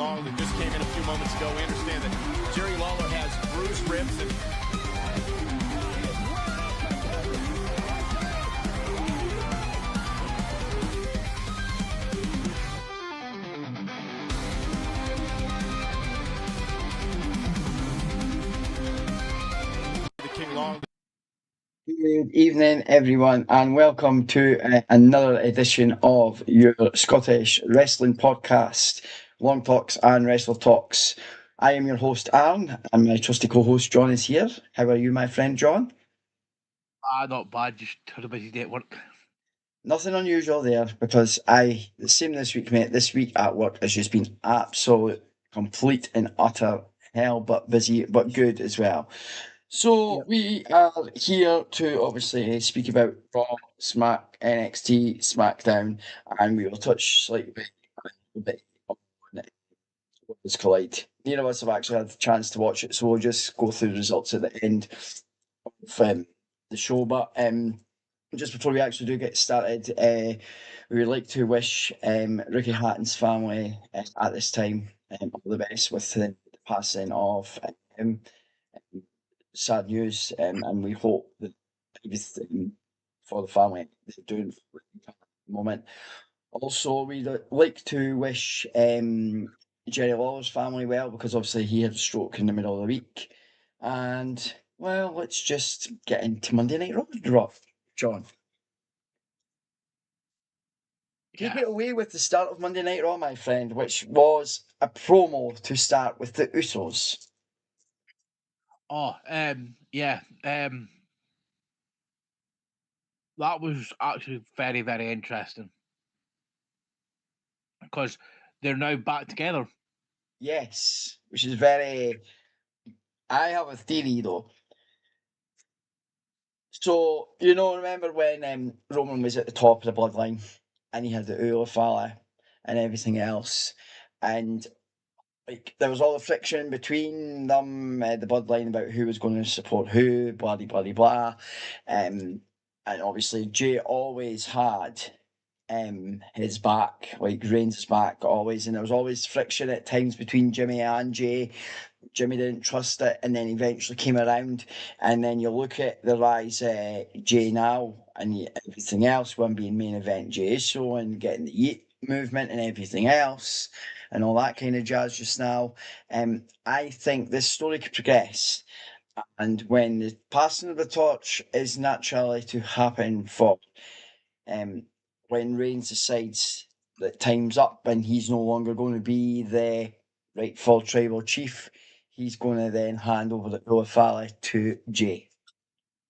Long that just came in a few moments ago. We understand that Jerry Lawler has bruised ribs and the King Long. Good evening, everyone, and welcome to another edition of your Scottish Wrestling Podcast, Long Talks and Wrestle Talks. I am your host, Arran, and my trusty co-host, John, is here. How are you, my friend, John? Not bad, just had a busy day at work. Nothing unusual there, because the same this week, mate. This week at work has just been absolute, complete and utter hell, but busy, but good as well. So Yep. we are here to obviously speak about Raw, NXT, SmackDown, and we will touch slightly a bit on Worlds Collide. Neither of us have actually had the chance to watch it, so we'll just go through the results at the end of the show. But just before we actually do get started, we would like to wish Ricky Hatton's family at this time all the best with the passing of him. Sad news, and we hope that everything for the family they're doing at the moment. Also, we'd like to wish Jerry Lawler's family well, because obviously he had a stroke in the middle of the week. And, well, let's just get into Monday Night Raw, John. Take it away with the start of Monday Night Raw, my friend, which was a promo to start with the Usos. That was actually very, very interesting because they're now back together. Yes, which is very... I have a theory, though. So, remember when Roman was at the top of the bloodline and he had the Ula fella and everything else, and like there was all the friction between them, the bloodline, about who was going to support who, blah blah blah blah, and obviously Jay always had his back, like Reigns' back always, and there was always friction at times between Jimmy and Jay. Jimmy didn't trust it, and then eventually came around. And then you look at the rise Jay now and everything else, one being main event Jay so and getting the Yeet movement and everything else and all that kind of jazz just now. I think this story could progress. And when the passing of the torch is naturally to happen for when Reigns decides that time's up and he's no longer going to be the rightful tribal chief, he's going to then hand over the Uafala to Jay.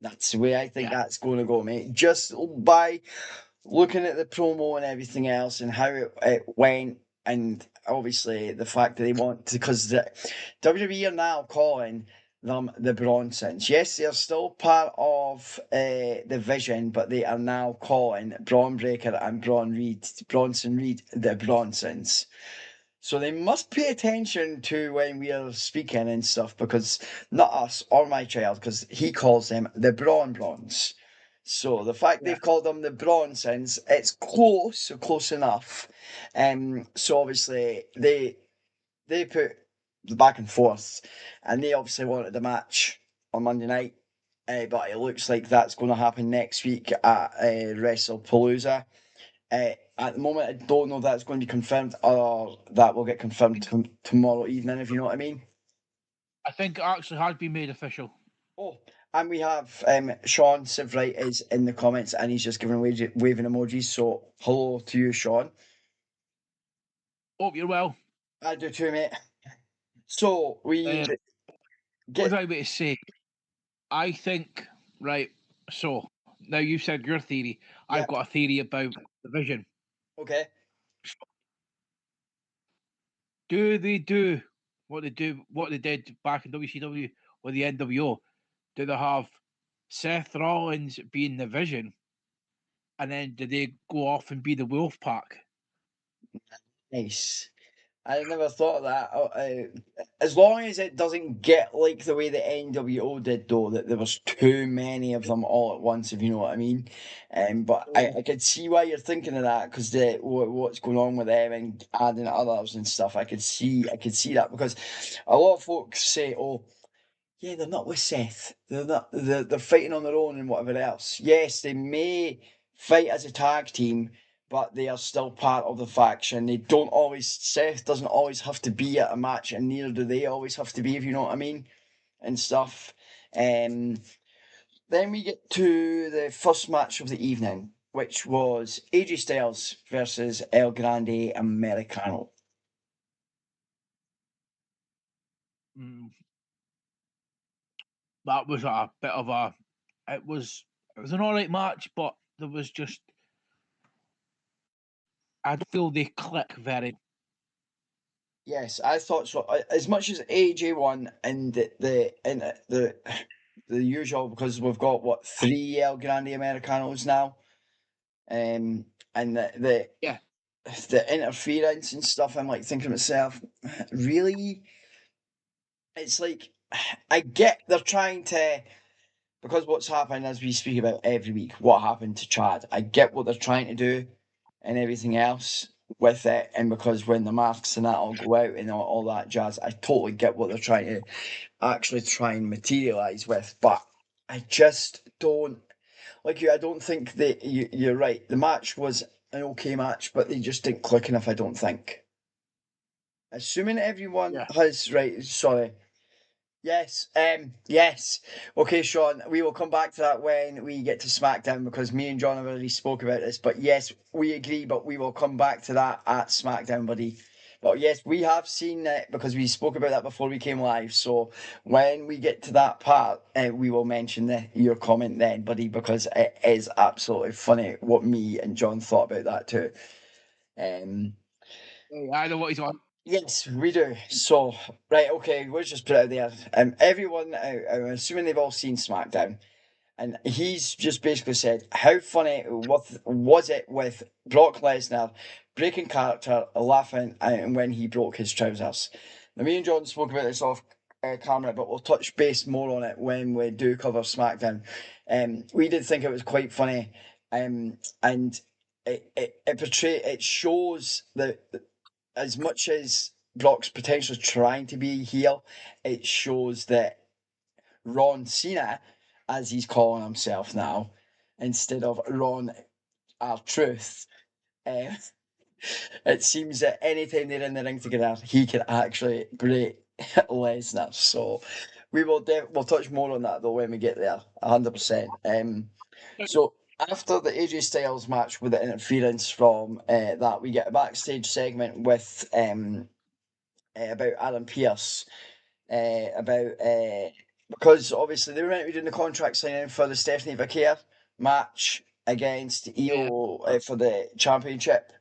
That's the way I think that's going to go, mate. Just by looking at the promo and everything else and how it went, and obviously the fact that they want to, because the WWE are now calling them the Bronsons. Yes, they're still part of the Vision, but they are now calling Braun Breaker and Bronson Reed the Bronsons. So they must pay attention to when we are speaking and stuff, because not us or my child, because he calls them the Brons. So the fact they've called them the Bronsons, it's close enough. So obviously they put the back and forth, and they obviously wanted the match on Monday night, but it looks like that's going to happen next week at WrestlePalooza. At the moment, I don't know if that's going to be confirmed, or that will get confirmed tomorrow evening, if you know what I mean. I think it actually has been made official. Oh, and we have Sean Sivright is in the comments, and he's just giving waving emojis. So hello to you, Sean. Hope you're well. I do too, mate. So we what was I about to say? I think, right, so now you said your theory. Yep. I've got a theory about the Vision. Okay. Do they do what they did back in WCW with the NWO? Do they have Seth Rollins being the Vision, and then do they go off and be the Wolf Pack? Nice. I never thought of that. As long as it doesn't get like the way the NWO did, though, that there was too many of them all at once, if you know what I mean. But I could see why you're thinking of that because what's going on with them and adding others and stuff. I could see that because a lot of folks say, "Oh, yeah, they're not with Seth. They're not. They're fighting on their own and whatever else." Yes, they may fight as a tag team, but they are still part of the faction. They don't always. Seth doesn't always have to be at a match, and neither do they always have to be. If you know what I mean, and stuff. Um. Then we get to the first match of the evening, which was AJ Styles versus El Grande Americano. Mm, that was a bit of a. It was an alright match, but there was just I don't feel they click very. Yes, I thought so. As much as AJ won and the usual because we've got what 3 El Grande Americanos now, and Yeah, the interference and stuff. I'm like thinking to myself, really? It's like I get they're trying to because what's happened as we speak about every week, what happened to Chad. I get what they're trying to do and everything else with it, and because when the masks and that all go out and all that jazz, I totally get what they're trying to actually try and materialize with. But I just don't like you. I don't think that you're right. The match was an okay match, but they just didn't click enough. I don't think. Assuming everyone yeah. has right. Sorry. Yes, yes. Okay, Sean, we will come back to that when we get to SmackDown because me and John have already spoke about this. But yes, we agree, but we will come back to that at SmackDown, buddy. But yes, we have seen it because we spoke about that before we came live. So when we get to that part, we will mention your comment then, buddy, because it is absolutely funny what me and John thought about that too. Um, I know what he's on. Yes, we do. So, right, okay, we'll just put it out there. Everyone, I'm assuming they've all seen SmackDown, and he's just basically said, "How funny was it with Brock Lesnar breaking character, laughing, and when he broke his trousers?" Now, me and John spoke about this off camera, but we'll touch base more on it when we do cover SmackDown. We did think it was quite funny, and it shows that as much as Brock's potentially trying to be heel, it shows that Ron Cena, as he's calling himself now, instead of Ron our truth, uh, it seems that anytime they're in the ring together, he can actually break Lesnar. So we'll touch more on that though when we get there, 100%. So after the AJ Styles match with the interference from that, we get a backstage segment with about Adam Pearce, about because obviously they were meant to be doing the contract signing for the Stephanie Vaquer match against Yeah, EO for the championship.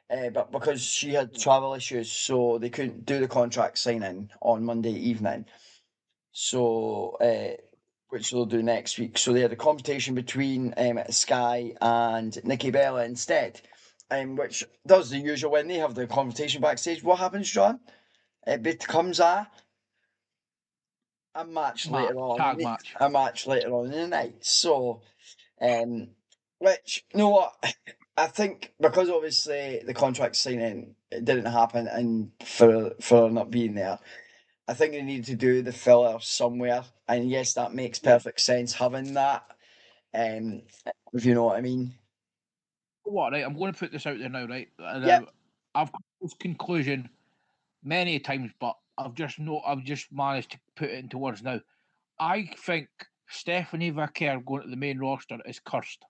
But because she had travel issues, so they couldn't do the contract signing on Monday evening. So, which they'll do next week. So they had a competition between Sky and Nikki Bella instead, which does the usual when they have the competition backstage. What happens, John? It becomes a match later on, tag match. a match later on in the night. So, um, which you know what, I think because obviously the contract signing it didn't happen, and for not being there, I think they need to do the filler somewhere. And yes, that makes Yeah. perfect sense having that. Um, if you know what I mean. What, right? I'm going to put this out there now, right? Yep. I've got this conclusion many times, but I've just managed to put it into words now. I think Stephanie Vaquer going to the main roster is cursed.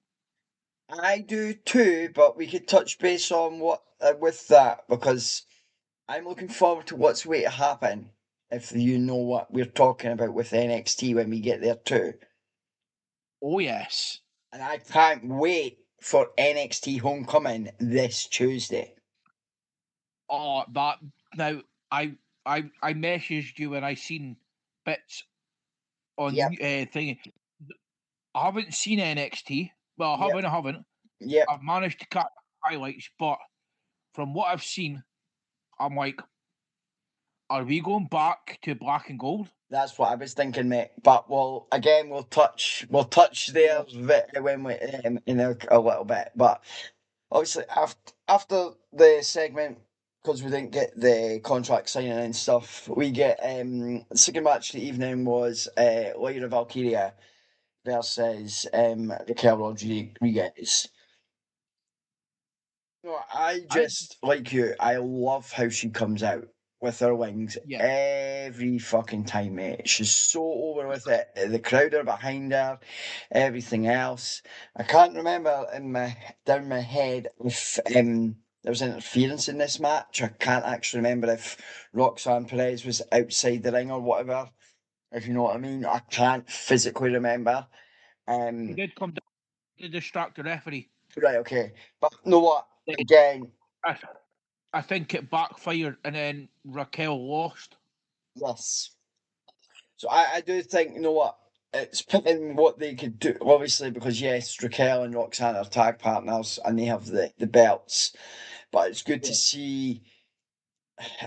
I do too, but we could touch base on what with that because I'm looking forward to what's way to happen. If you know what we're talking about with NXT when we get there too, Oh yes. and I can't wait for NXT Homecoming this Tuesday. Oh, that now I messaged you when I seen bits on Yep, thing. I haven't seen NXT. Well, yep, I haven't. yep. I've managed to catch highlights, but from what I've seen, I'm like, Are we going back to black and gold? That's what I was thinking, mate. But we'll touch there when we in a little bit. But obviously after the segment, because we didn't get the contract signing and stuff, we get the second match of the evening was Lyra Valkyria versus Raquel Rodriguez. No, I just like you. I love how she comes out with her wings every fucking time, mate. She's so over with it. The crowd are behind her, everything else. I can't remember down my head if there was interference in this match. I can't actually remember if Roxanne Perez was outside the ring or whatever. If you know what I mean, I can't physically remember. He did come down to distract the referee. Right, okay, but you know what? Again, I think it backfired, and then Raquel lost. yes. So I do think, you know what, it's picking what they could do, obviously, because yes, Raquel and Roxanne are tag partners and they have the belts, but it's good to see,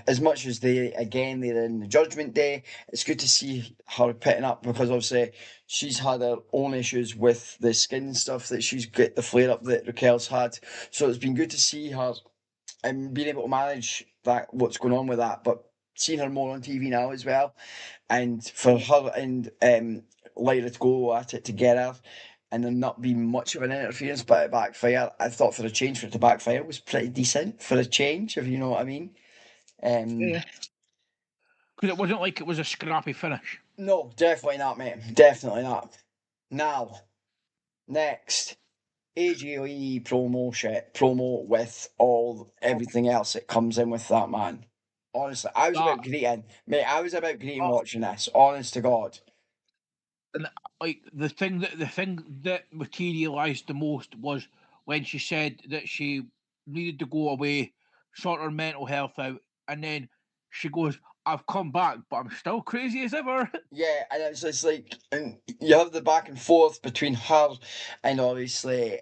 as much as they're in the Judgment Day, it's good to see her picking up because obviously she's had her own issues with the skin stuff that she's got, the flare up that Raquel's had. So it's been good to see her and being able to manage that, what's going on with that, but seeing her more on TV now as well, and for her and Lyra to go at it together, and there not be much of an interference, but it backfire. I thought for a change for it to backfire was pretty decent for a change, if you know what I mean. Because it wasn't like it was a scrappy finish. No, definitely not, mate. Definitely not. Now, next, AJ Lee promo with everything else that comes in with that man. Honestly, I was about greeting, mate. I was about greeting watching this. Honest to God. And like the thing that materialized the most was when she said that she needed to go away, sort her mental health out, and then she goes, "I've come back, but I'm still crazy as ever." Yeah, and it's just like, and you have the back and forth between her and obviously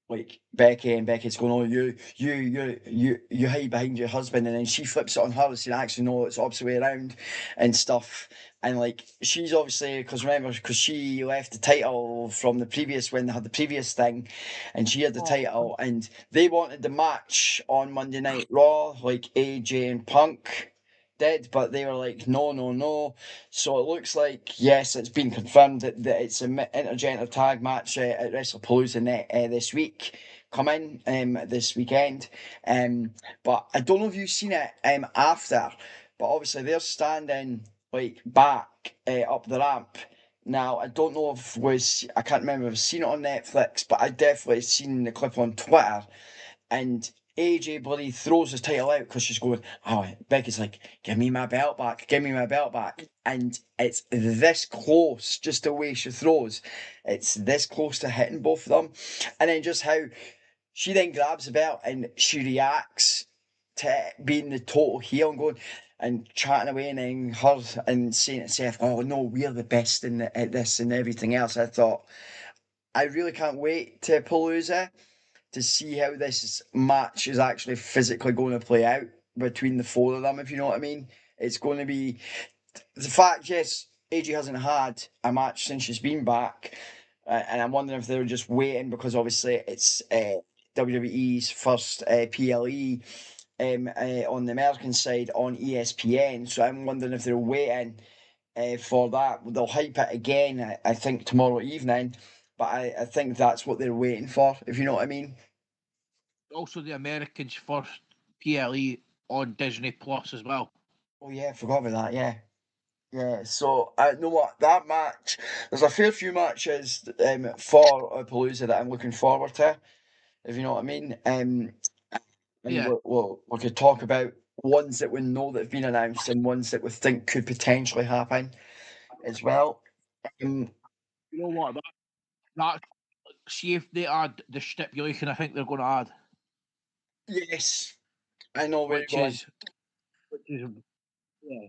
like Becky, and Becky's going, "Oh, you hide behind your husband," and then she flips it on her, saying, "Actually, no, it's the opposite way around," and stuff. And like she's obviously, because remember, because she left the title from the previous, when they had the previous thing, and she had the title, and they wanted the match on Monday Night Raw, like AJ and Punk did, but they were like, no, no, no. So it looks like, yes, it's been confirmed that it's an intergender tag match at WrestlePalooza this week, coming this weekend. But I don't know if you've seen it after, but obviously they're standing like back up the ramp. Now I don't know if I can't remember if I've seen it on Netflix, but I definitely seen the clip on Twitter, and AJ bloody throws his title out because she's going, oh, Becky's like, give me my belt back, give me my belt back. And it's this close, just the way she throws. It's this close to hitting both of them. And then just how she then grabs the belt and she reacts to it being the total heel and going and chatting away, and then her and saying to herself, oh no, we're the best at this and everything else. I thought, I really can't wait to Palooza to see how this match is actually physically going to play out between the four of them, if you know what I mean. It's going to be the fact, yes, AJ hasn't had a match since she's been back, and I'm wondering if they're just waiting because obviously it's WWE's first PLE on the American side on ESPN, so I'm wondering if they're waiting for that. They'll hype it again, I think, tomorrow evening, but I think that's what they're waiting for, if you know what I mean. Also, the Americans' first PLE on Disney Plus as well. Oh yeah, I forgot about that. Yeah, yeah. So I know what that match. There's a fair few matches for Palooza that I'm looking forward to, if you know what I mean. And we could talk about ones that we know that have been announced and ones that we think could potentially happen as well. You know what? That see if they add the stipulation. I think they're going to add. Yes, I know where Which you're going. is yeah.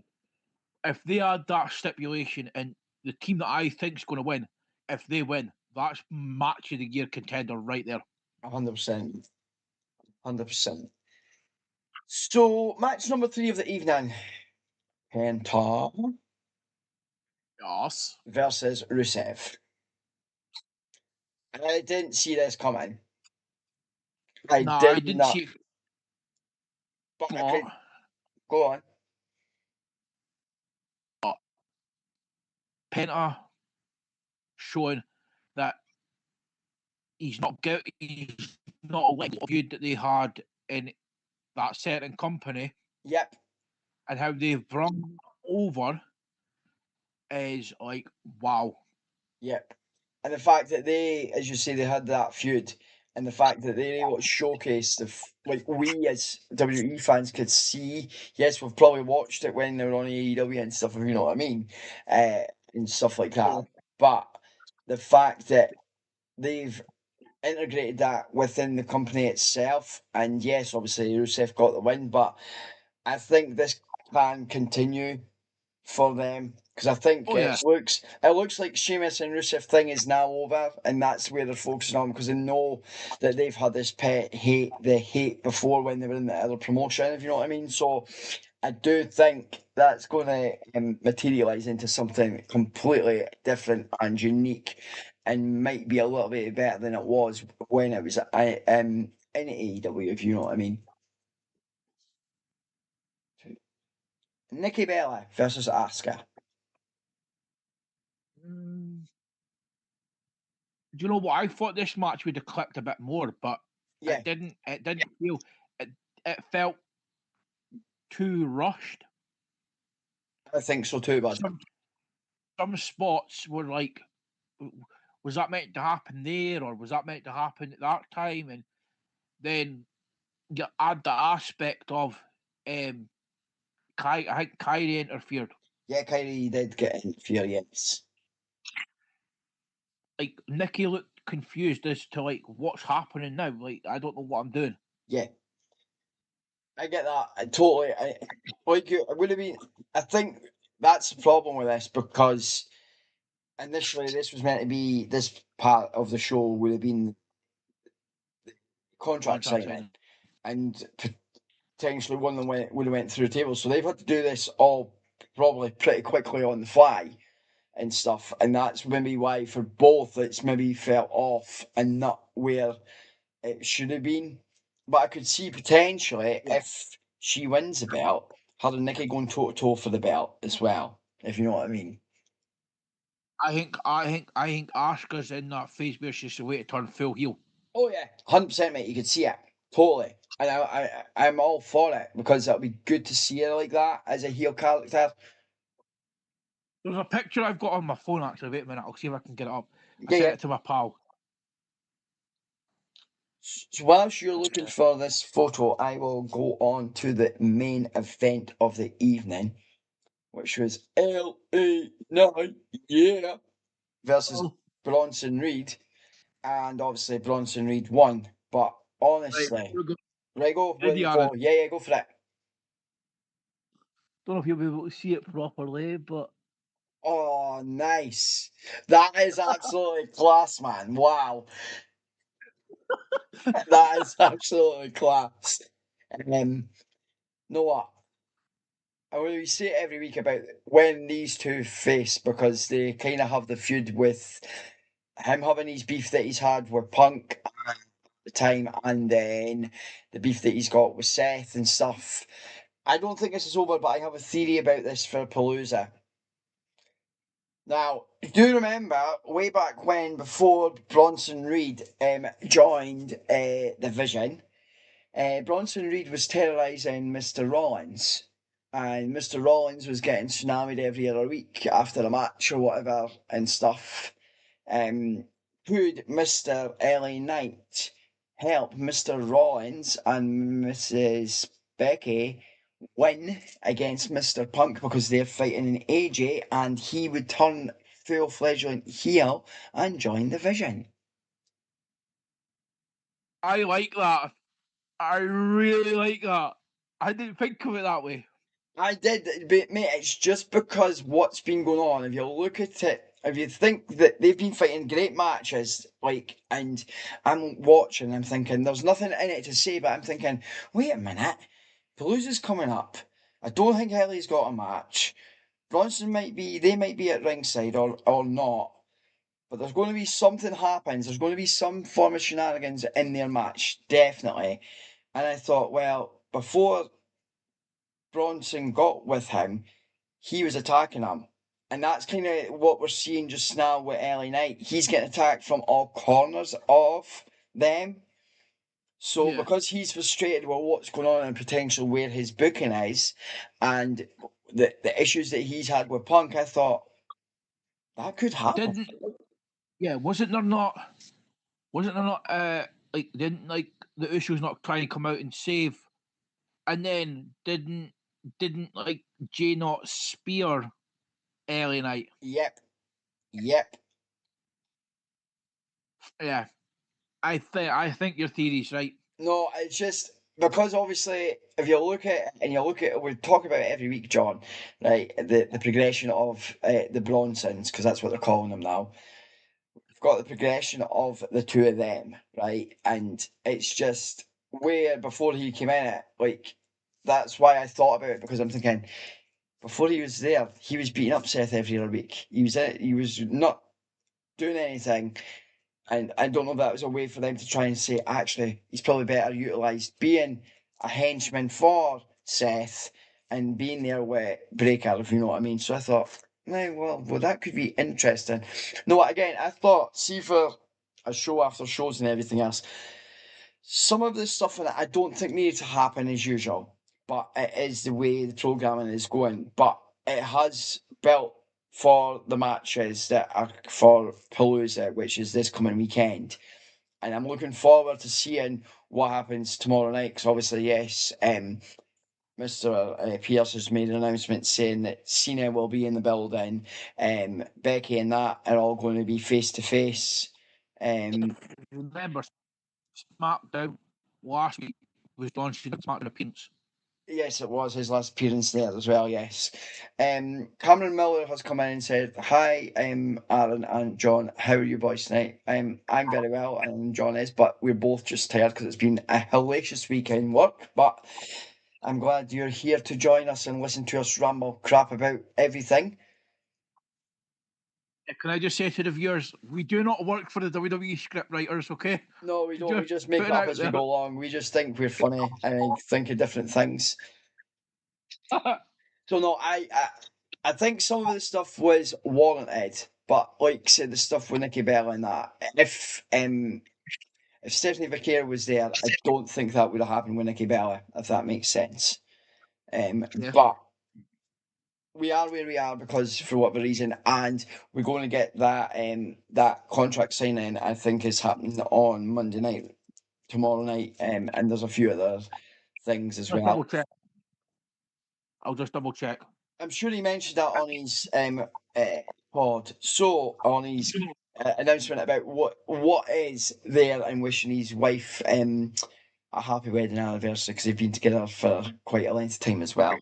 If they add that stipulation and the team that I think is going to win, if they win, that's match of the year contender right there. 100%. 100%. So, match number 3 of the evening. Penta Yes. versus Rusev. I didn't see this coming. I No, did I didn't not. see it. But I But could go on. Penta showing that he's not a like feud that they had in that certain company, Yep. and how they've brought over is like wow. Yep. And the fact that they, as you say, they had that feud, and the fact that they're able to showcase like we as WWE fans could see. Yes, we've probably watched it when they were on AEW and stuff, if you know what I mean, and stuff like that. But the fact that they've integrated that within the company itself, and yes, obviously Rusev got the win, but I think this can continue for them because I think Oh yeah, it looks like Sheamus and Rusev thing is now over, and that's where they're focusing on because they know that they've had this hate before when they were in the other promotion, if you know what I mean. So I do think that's going to materialize into something completely different and unique, and might be a little bit better than it was when it was in AEW, if you know what I mean. Nikki Bella versus Asuka. mm, do you know what? I thought this match would have clicked a bit more, but Yeah, It didn't feel. It. It felt too rushed. I think so too, bud. Some spots were like, was that meant to happen there, or was that meant to happen at that time? And then you add the aspect of I think Kyrie interfered. Yeah, Kyrie did get interfered, yes. Like Nikki looked confused as to like what's happening now. Like I don't know what I'm doing. Yeah, I get that. I totally. It would have been. I think that's the problem with this because initially this was meant to be this part of the show would have been contract Contract signing, signing. and potentially one of them would have went through the table. So they've had to do this all probably pretty quickly on the fly and stuff, and that's maybe why for both it's maybe felt off and not where it should have been. But I could see potentially if she wins the belt, her and Nikki going toe to toe for the belt as well, if you know what I mean. I think Asuka's in that phase where she's away to turn full heel. Oh yeah, 100%, mate. You could see it totally, and I'm all for it because it'll be good to see her like that as a heel character. There's a picture I've got on my phone actually. Wait a minute, I'll see if I can get it up. I Yeah, sent yeah. it to my pal. So whilst you're looking for this photo, I will go on to the main event of the evening, which was LA Knight, yeah, versus Oh, Bronson Reed. And obviously Bronson Reed won. But right, honestly, we're good. right, go, Ready, ready, Aaron. go. Yeah, yeah, go for it. Don't know if you'll be able to see it properly, but Oh, nice. That is absolutely class, man. Wow. That is absolutely class. Know what? I mean, we say it every week about when these two face because they kind of have the feud with him having his beef that he's had with Punk at the time, and then the beef that he's got with Seth and stuff. I don't think this is over, but I have a theory about this for Palooza. Now, do you remember way back when, before Bronson Reed joined the Vision, Bronson Reed was terrorising Mr. Rollins, and Mr. Rollins was getting tsunamied every other week after a match or whatever and stuff. Could Mr. LA Knight help Mr. Rollins and Mrs. Becky win against Mr. Punk because they're fighting in AJ, and he would turn full fledged heel and join the Vision? I like that. I really like that. I didn't think of it that way. I did, but mate, it's just because what's been going on. If you look at it, if you think that they've been fighting great matches, like, and I'm watching, I'm thinking there's nothing in it to say, but I'm thinking, wait a minute, Palooza's coming up. I don't think Ellie's got a match. Bronson they might be at ringside or not. But there's going to be something happens. There's going to be some form of shenanigans in their match, definitely. And I thought, well, before Bronson got with him, he was attacking him. And that's kind of what we're seeing just now with LA Knight. He's getting attacked from all corners of them. So Yeah. because he's frustrated with what's going on and potential where his booking is, and the issues that he's had with Punk, I thought that could happen. Wasn't there not like didn't like the Usos not trying to come out and save, and then didn't like Jay not spear LA Knight? Yep, yep. Yeah. I think your theory's right. No, it's just because obviously if you look at we talk about it every week, John, right? The progression of the Bronsons, because that's what they're calling them now. We've got the progression of the two of them, right? And it's just where before he came in it, like that's why I thought about it because I'm thinking before he was there, he was beating up Seth every other week. He was not doing anything. And I don't know if that was a way for them to try and say, actually, he's probably better utilised being a henchman for Seth and being there with Breaker, if you know what I mean. So I thought, well, that could be interesting. No, again, I thought, see for a show after shows and everything else, some of the stuff in it I don't think needed to happen as usual, but it is the way the programming is going. But it has built for the matches that are for Palooza, which is this coming weekend. And I'm looking forward to seeing what happens tomorrow night. Because obviously, yes, Mr. Pierce has made an announcement saying that Cena will be in the building. Becky and that are all going to be face to face. Remember, SmackDown last week was John Cena's SmackDown appearance. Yes, it was his last appearance there as well, yes. Cameron Miller has come in and said, hi, Arran and John. How are you boys tonight? I'm very well, and John is, but we're both just tired because it's been a hellacious week in work. But I'm glad you're here to join us and listen to us ramble crap about everything. Can I just say to the viewers, we do not work for the WWE script writers, okay? No, we don't. We just make put it it up out as we there. go along. We just think we're funny and think of different things. So no, I think some of the stuff was warranted, but like say the stuff with Nikki Bella and that, if Stephanie Vaquer was there, I don't think that would have happened with Nikki Bella, if that makes sense. Yeah. But we are where we are because for whatever reason, and we're going to get that contract signing. I think is happening on Monday night, tomorrow night, and there's a few other things as Just well. double check. I'll just double check. I'm sure he mentioned that on his pod. So on his announcement about what is there and wishing his wife a happy wedding anniversary because they've been together for quite a length of time as well.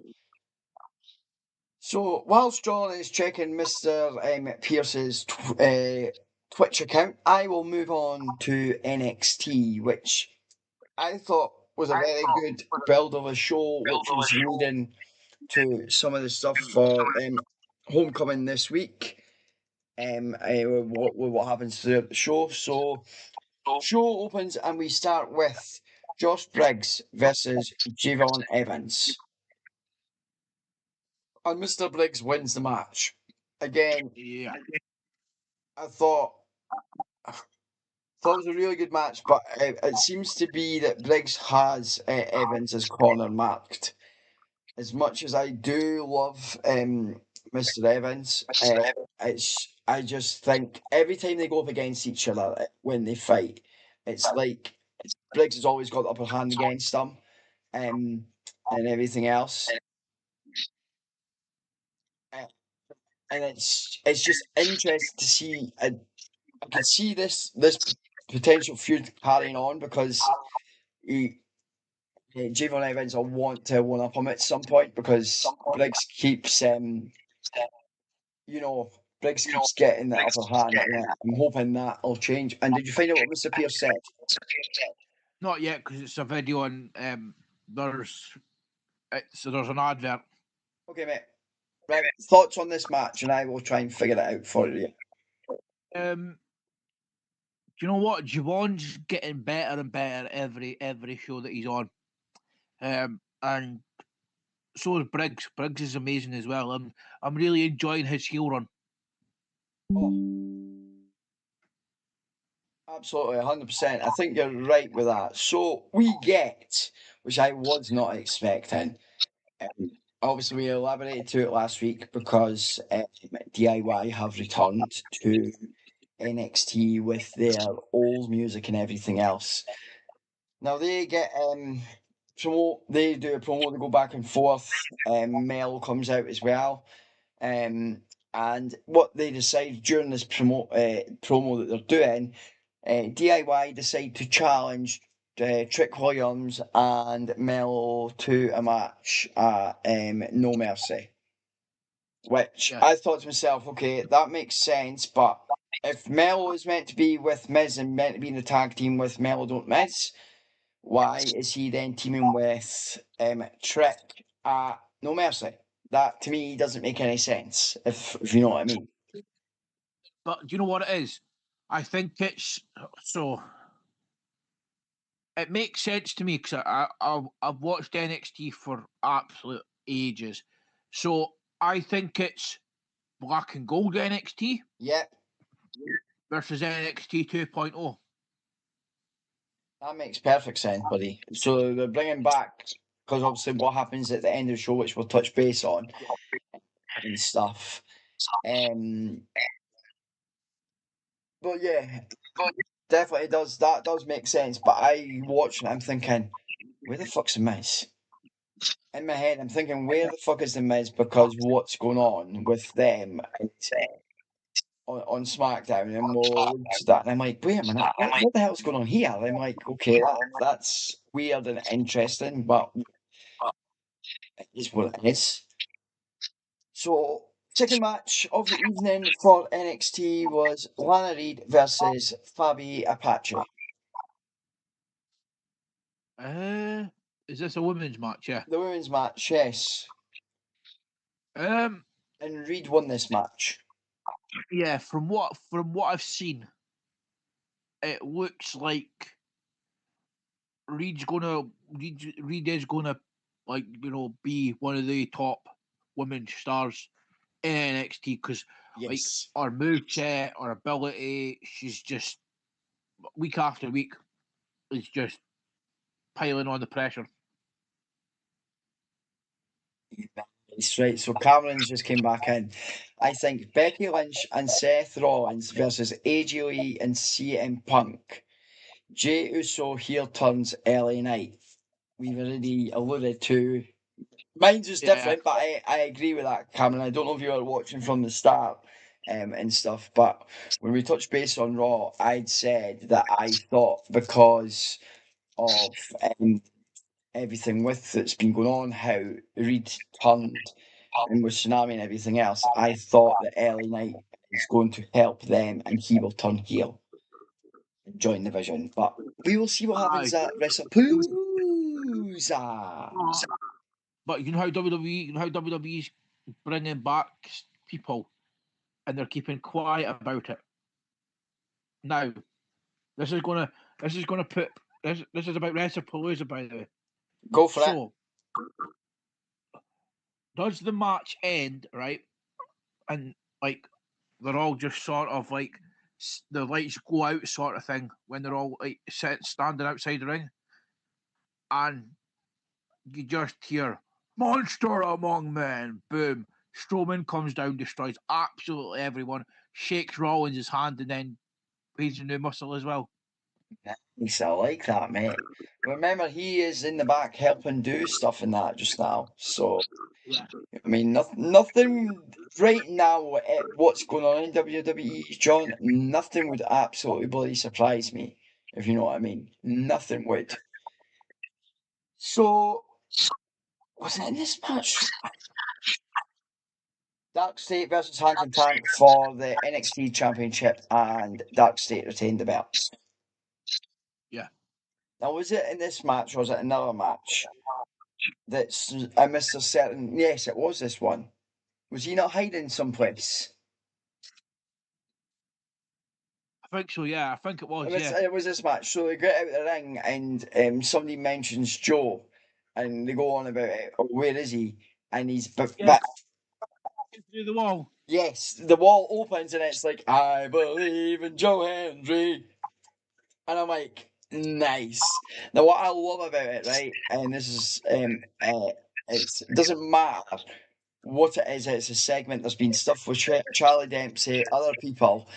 So whilst John is checking Mr. Pierce's Twitch account, I will move on to NXT, which I thought was a very good build of a show, which was leading to some of the stuff for Homecoming this week. What happens throughout the show. So show opens and we start with Josh Briggs versus Javon Evans. And Mr. Briggs wins the match. Again, Yeah. I thought it was a really good match, but it seems to be that Briggs has Evans as corner marked. As much as I do love Mr. Evans, I just think every time they go up against each other when they fight, it's like Briggs has always got the upper hand against them, and everything else. Uh, and it's just interesting to see. I could see this potential feud carrying on because Javon Evans will want to one up him at some point because Briggs keeps Briggs keeps getting that upper hand, and I'm hoping that'll change. And did you find out what Mr. Pierce said? Not yet, because it's a video and there's So there's an advert. Okay, mate. Right, thoughts on this match, and I will try and figure it out for you. Do you know what? Javon's getting better and better every show that he's on. And so is Briggs. Briggs is amazing as well. I'm really enjoying his heel run. Absolutely, 100%. I think you're right with that. So we get, which I was not expecting. Obviously, we elaborated to it last week because DIY have returned to NXT with their old music and everything else. Now they get promote. They do a promo. They go back and forth. Mel comes out as well. And what they decide during this promo that they're doing, DIY decide to challenge Trick Williams and Mel to a match at No Mercy. Which I thought to myself, okay, that makes sense, but if Mel is meant to be with Miz and meant to be in the tag team with Mel Don't Miz, why is he then teaming with Trick at No Mercy? That to me doesn't make any sense, if you know what I mean. But do you know what it is? I think it's so. It makes sense to me because I've watched NXT for absolute ages, so I think it's Black and Gold NXT. Yep. Versus NXT 2.0. That makes perfect sense, buddy. So they're bringing back, because obviously what happens at the end of the show, which we'll touch base on and stuff. But yeah, definitely does. That does make sense. But I watching, I'm thinking, where the fuck's the Miz? In my head, I'm thinking, where the fuck is the Miz? Because what's going on with them on SmackDown? And we'll look to that, and I'm like, wait a minute, what the hell's going on here? And I'm like, okay, that's weird and interesting, but it is what it is. So, second match of the evening for NXT was Lana Reed versus Fabi Apache. Is this a women's match? Yeah. The women's match, yes. And Reed won this match. Yeah, from what I've seen, it looks like Reed is gonna be one of the top women stars in NXT because like our moveset, our ability, she's just week after week is just piling on the pressure. That's right. So Cameron's just came back in. I think Becky Lynch and Seth Rollins versus AJ Lee and CM Punk. Jey Uso heel turns LA Knight. We've already alluded to. Mine's just different, but I agree with that, Cameron. I don't know if you were watching from the start and stuff, but when we touched base on Raw, I'd said that I thought because of everything with that's been going on, how Reed turned and with Tsunami and everything else, I thought that LA Knight is going to help them and he will turn heel and join the Vision. But we will see what happens at WrestlePalooza. But you know how WWE's bringing back people and they're keeping quiet about it. Now, this is gonna put this is about WrestlePalooza, by the way. Go for it. Does the match end right? And like they're all just sort of like the lights go out, sort of thing, when they're all like standing outside the ring, and you just hear "Monster Among Men," boom. Strowman comes down, destroys absolutely everyone, shakes Rollins' hand, and then he's a new muscle as well. Nice, I like that, mate. Remember, he is in the back helping do stuff in that just now. So, yeah. I mean, nothing right now. What's going on in WWE, John? Nothing would absolutely bloody surprise me, if you know what I mean. Nothing would. So, was it in this match? Dark State versus Hank and Tank for the NXT Championship, and Dark State retained the belts. Yeah. Now, was it in this match or was it another match? that's a Mr. Certain. Yes, it was this one. Was he not hiding someplace? I think so. Yeah, I think it was. Yeah. It was this match. So they get out of the ring, and somebody mentions Joe, and they go on about it. Oh, where is he? And he's Yeah. but Through the wall. yes, the wall opens, and it's like, I believe in Joe Hendry. And I'm like, nice. Now, what I love about it, right, and this is, it doesn't matter what it is. It's a segment. There's been stuff with Charlie Dempsey, other people,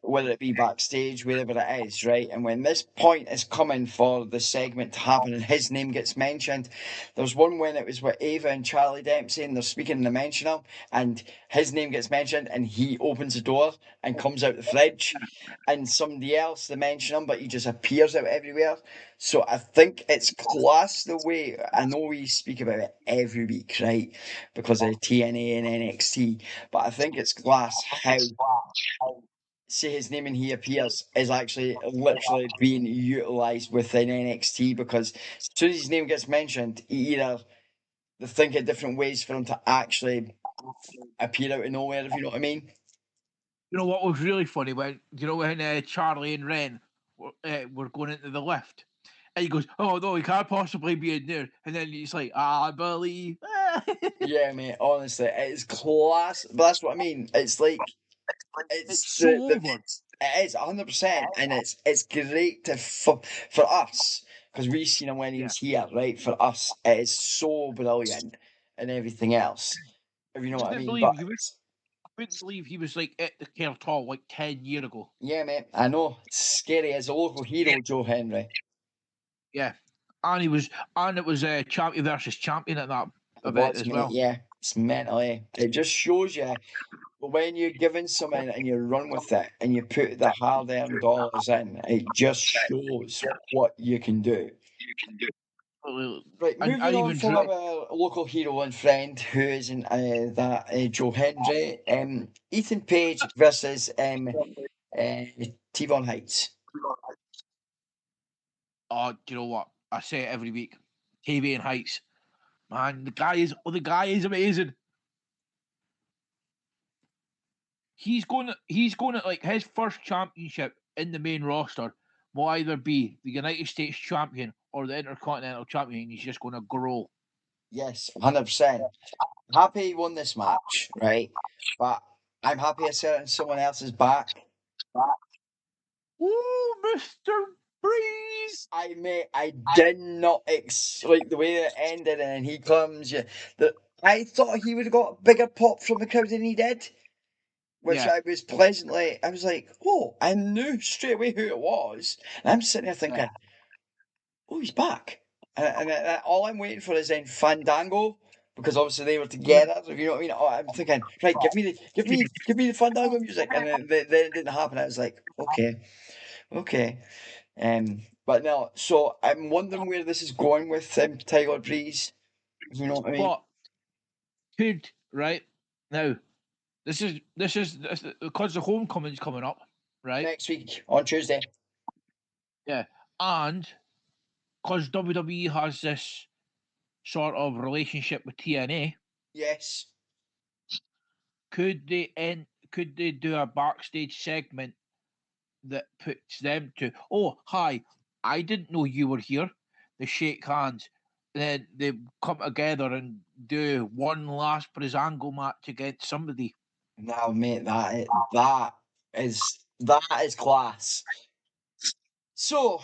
whether it be backstage, wherever it is, right. And when this point is coming for the segment to happen, and his name gets mentioned, there's one when it was with Ava and Charlie Dempsey, and they're speaking and they mention him, and his name gets mentioned, and he opens the door and comes out the fridge, and somebody else they mention him, but he just appears out everywhere. So I think it's class the way. I know we speak about it every week, right? Because of TNA and NXT, but I think it's class how say his name and he appears is actually literally being utilised within NXT, because as soon as his name gets mentioned, either they think of different ways for him to actually appear out of nowhere, if you know what I mean. You know what was really funny when Charlie and Ren were going into the lift, and he goes, "Oh no, he can't possibly be in there," and then he's like, "I believe." Yeah, mate, honestly, it's class. But that's what I mean. It's like It's it's so the over. it is 100%, and it's great to for us because we've seen him when he Yeah, was here, right? For us, it is so brilliant and everything else, if you know what I wouldn't mean. believe But you wouldn't believe he was like at the Caird Hall like 10 years ago. yeah, mate, I know it's scary as a local hero, Joe Henry. Yeah, and it was champion versus champion at that It event was, as mate. well. Yeah, it's mentally. It just shows you when you're given something and you run with it and you put the hard-earned dollars in. It just shows what you can do. Right, And moving on even from Drew. our local hero and friend who is in that Joe Hendry, Ethan Page versus T-Von Heights. Oh, do you know what? I say it every week. TV and Heights, man, the guy is amazing. He's going to like his first championship in the main roster will either be the United States champion or the Intercontinental champion. He's just going to grow. Yes, 100%. Happy he won this match, right? But I'm happy a certain someone else is back. Ooh, Mr. Breeze. I did not like the way it ended, and then he comes. Yeah, I thought he would have got a bigger pop from the crowd than he did, which Yeah, I was pleasantly. I was like, oh, I knew straight away who it was, and I'm sitting there thinking, oh, he's back, and all I'm waiting for is then Fandango. Because obviously they were together, if you know what I mean. Oh, I'm thinking, right, give me the Fandango music, and then it didn't happen. I was like, okay, okay. But no, so I'm wondering where this is going with Tyler Breeze. You know what I mean? but could right now this is because the homecoming's coming up, right? Next week on Tuesday. Yeah, and because WWE has this sort of relationship with TNA, Yes. could they do a backstage segment that puts them to, oh hi, I didn't know you were here. They shake hands, then they come together and do one last Brizango match against somebody. Now, mate, that is class. So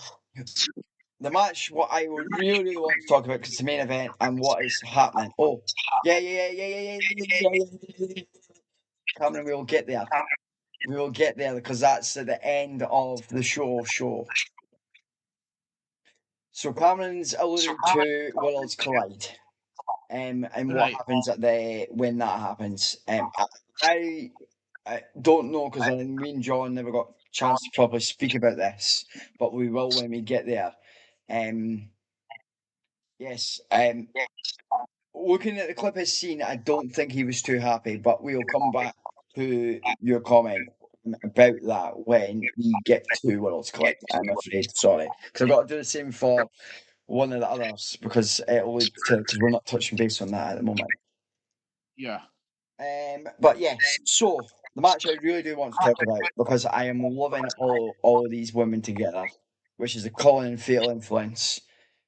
the match, what I would really, really want to talk about, because it's the main event and what is happening. Oh, yeah. Cameron, we will get there. We will get there because that's at the end of the show. So Cameron's alluding to Worlds Collide. And what Right. happens at the when that happens. I don't know because me and John never got a chance to properly speak about this, but we will when we get there. Um, yes. Looking at the clip he's seen, I don't think he was too happy, but we'll come back to your comment about that when we get to Worlds Collide. I'm afraid, sorry, because I've got to do the same for one of the others because it'll lead to, because we're not touching base on that at the moment. Yeah. But yes, so the match I really do want to talk about because I am loving all of these women together, which is the Colin and Fatal Influence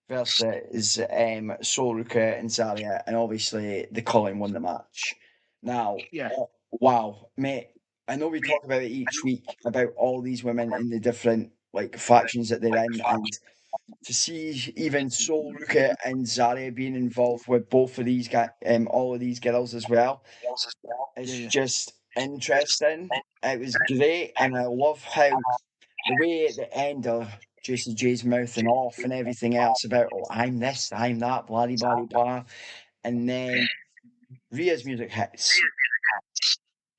versus Sol Ruka and Zarya, and obviously the Colin won the match. Now, Yeah. wow, mate, I know we talk about it each week about all these women in the different like factions that they're in, and to see even Sol Ruka and Zarya being involved with both of these guys, all of these girls as well. It's Yeah. just interesting. It was great, and I love how the way at the end of Juicy J's mouthing off and everything else about, oh, I'm this, I'm that, blah, blah, blah, blah. And then Rhea's music hits,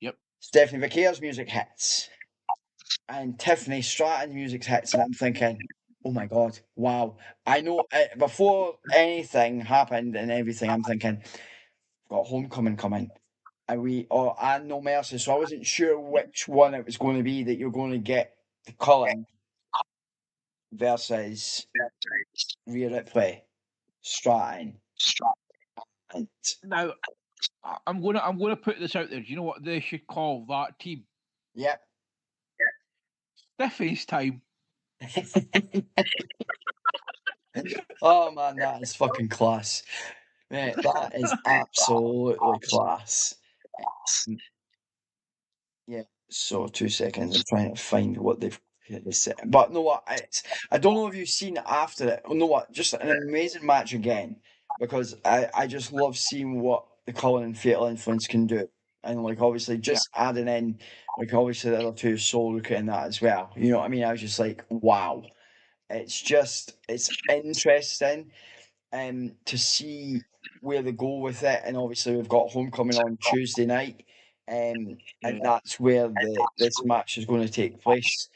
Yep. Stephanie Vaquer's music hits, and Tiffany Stratton's music hits, and I'm thinking, oh my God, wow. I know before anything happened and everything, I'm thinking, got Homecoming coming. And No Mercy. So I wasn't sure which one it was going to be that you're going to get the Cullen versus Rhea Ripley, Stratton, and Now I'm gonna put this out there. Do you know what they should call that team? yep. Stephanie's time. Oh man, that is fucking class. Mate, that is absolutely class. Yeah. So 2 seconds. I'm trying to find what they've said. But no, what I don't know if you've seen it after it. Oh, no, what? Just an amazing match again because I just love seeing what the Colin and Fatal Influence can do, and like obviously just adding in like obviously the other two Soul Luca in that as well. You know what I mean? I was just like, wow. It's interesting to see where they go with it. And obviously, we've got Homecoming on Tuesday night, and that's where this match is going to take place,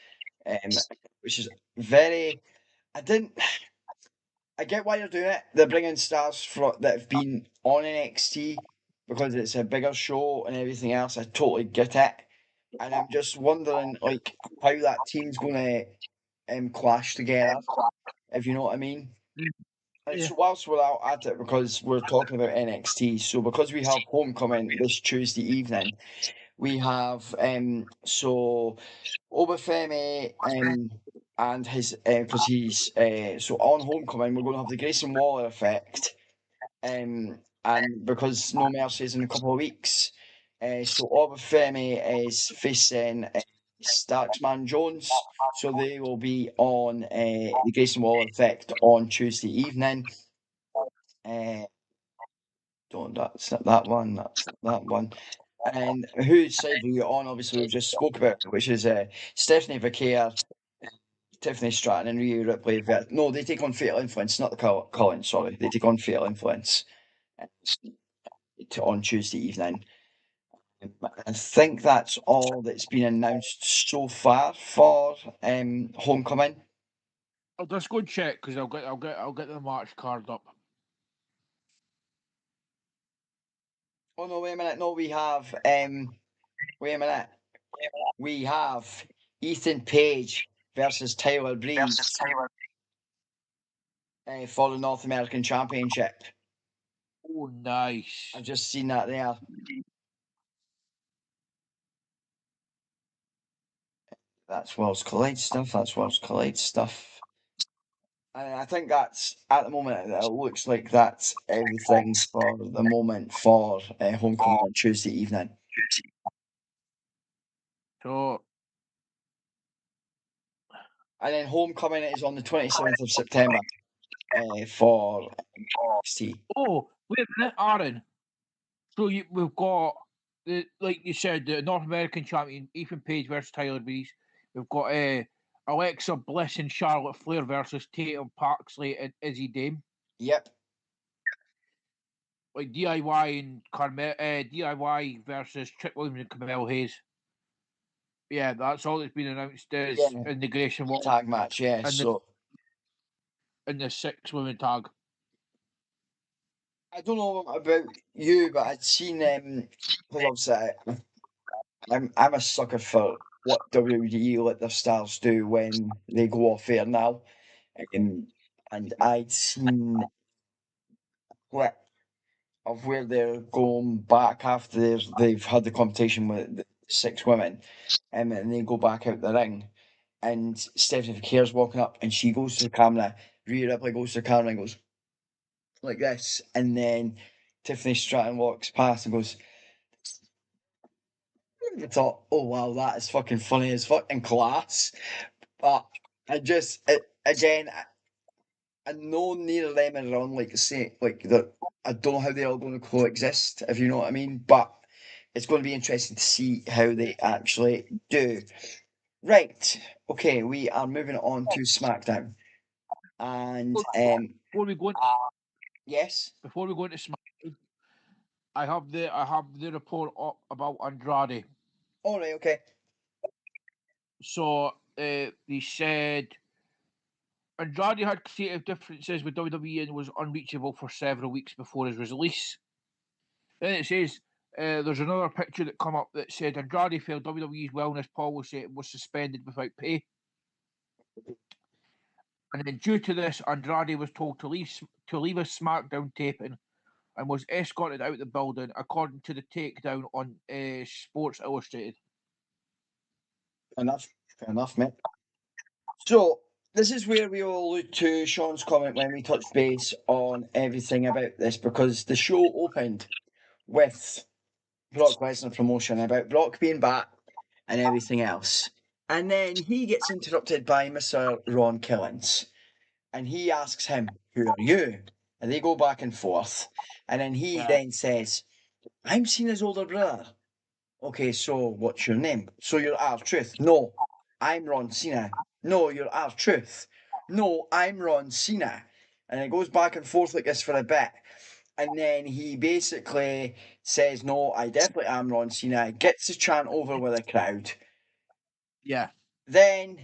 which is very. I didn't. I get why you're doing it. They're bringing stars that have been on NXT because it's a bigger show and everything else. I totally get it, and I'm just wondering like how that team's going to clash together. If you know what I mean. Yeah. So whilst we're out at it, because we're talking about NXT, so because we have Homecoming this Tuesday evening, we have so Obafemi and his because he's so on Homecoming we're going to have the Grayson Waller effect, and because No Mercy is in a couple of weeks, so Obafemi is facing Starksman Jones, so they will be on the Grayson Waller effect on Tuesday evening. Don't that's not that one. That's not that one. And whose side are you on? Obviously, we've just spoke about, which is Stephanie Vaquer, Tiffany Stratton, and Rhea Ripley. No, they take on Fatal Influence, not the Colin. Sorry, they take on Fatal Influence on Tuesday evening. I think that's all that's been announced so far for Homecoming. I'll just go and check because I'll get the match card up. Oh no! Wait a minute. No, we have. Wait a minute. We have Ethan Page versus Tyler Breeze for the North American Championship. Oh, nice. I've just seen that there. That's Worlds Collide stuff. That's Worlds Collide stuff. And I think that's at the moment. It looks like that's everything for the moment for Homecoming on Tuesday evening. So And then Homecoming is on the 27th of September for NXT. oh, wait a minute, Aaron. So we've got the like you said, the North American champion Ethan Page versus Tyler Breeze. We've got Alexa Bliss and Charlotte Flair versus Tatum Paxley and Izzy Dame. Yep. Like DIY and DIY versus Trick Williams and Camille Hayes. Yeah, that's all that's been announced is Yeah. integration Tag match, yeah. and So the 6-woman tag. I don't know about you, but I'd seen because obviously I'm a sucker for what WWE let their stars do when they go off air now. Um, and I'd seen clip of where they're going back after they've had the competition with the 6 women, and they go back out the ring, and Stephanie McCare's walking up, and she goes to the camera. Rhea Ripley goes to the camera and goes like this, and then Tiffany Stratton walks past and goes. I thought, oh wow, that is fucking funny as fucking class. But again, I know neither of them are on like say like the. I don't know how they're all going to coexist, if you know what I mean. But it's going to be interesting to see how they actually do. Right, okay, we are moving on to SmackDown, and Before we go into, yes, before we go into SmackDown, I have the report up about Andrade. all right, okay, So they said Andrade had creative differences with WWE and was unreachable for several weeks before his release. Then it says there's another picture that come up that said Andrade failed WWE's wellness policy and was suspended without pay. And then due to this, Andrade was told to leave a SmackDown taping and was escorted out the building, according to the takedown on Sports Illustrated. fair enough, mate. So this is where we all allude to Sean's comment when we touched base on everything about this, because the show opened with Brock Lesnar promotion about Brock being back and everything else. And then he gets interrupted by Mr. Ron Killens. And he asks him, who are you? And they go back and forth. And then he then says, I'm Cena's older brother. Okay, so what's your name? So you're R-Truth. No, I'm Ron Cena. No, you're R-Truth. No, I'm Ron Cena. And it goes back and forth like this for a bit. And then he basically says, no, I definitely am Ron Cena. Gets the chant over with the crowd. Yeah. Then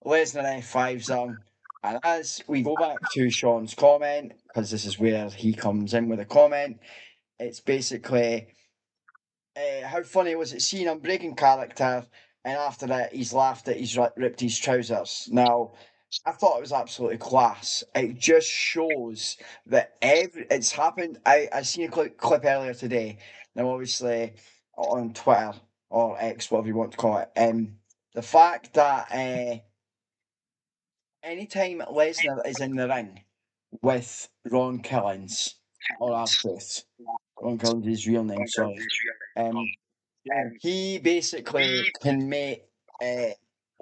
Lesnar F5s him. And as we go back to Sean's comment, because this is where he comes in with a comment, it's basically, how funny was it seeing him breaking character, and after that he's laughed that he's ripped his trousers. Now, I thought it was absolutely class. It just shows that it's happened. I seen a clip earlier today. Now, obviously, on Twitter or X, whatever you want to call it, the fact that anytime Lesnar is in the ring with Ron Killens or R-Truth, Ron Killens is his real name, sorry. He basically can make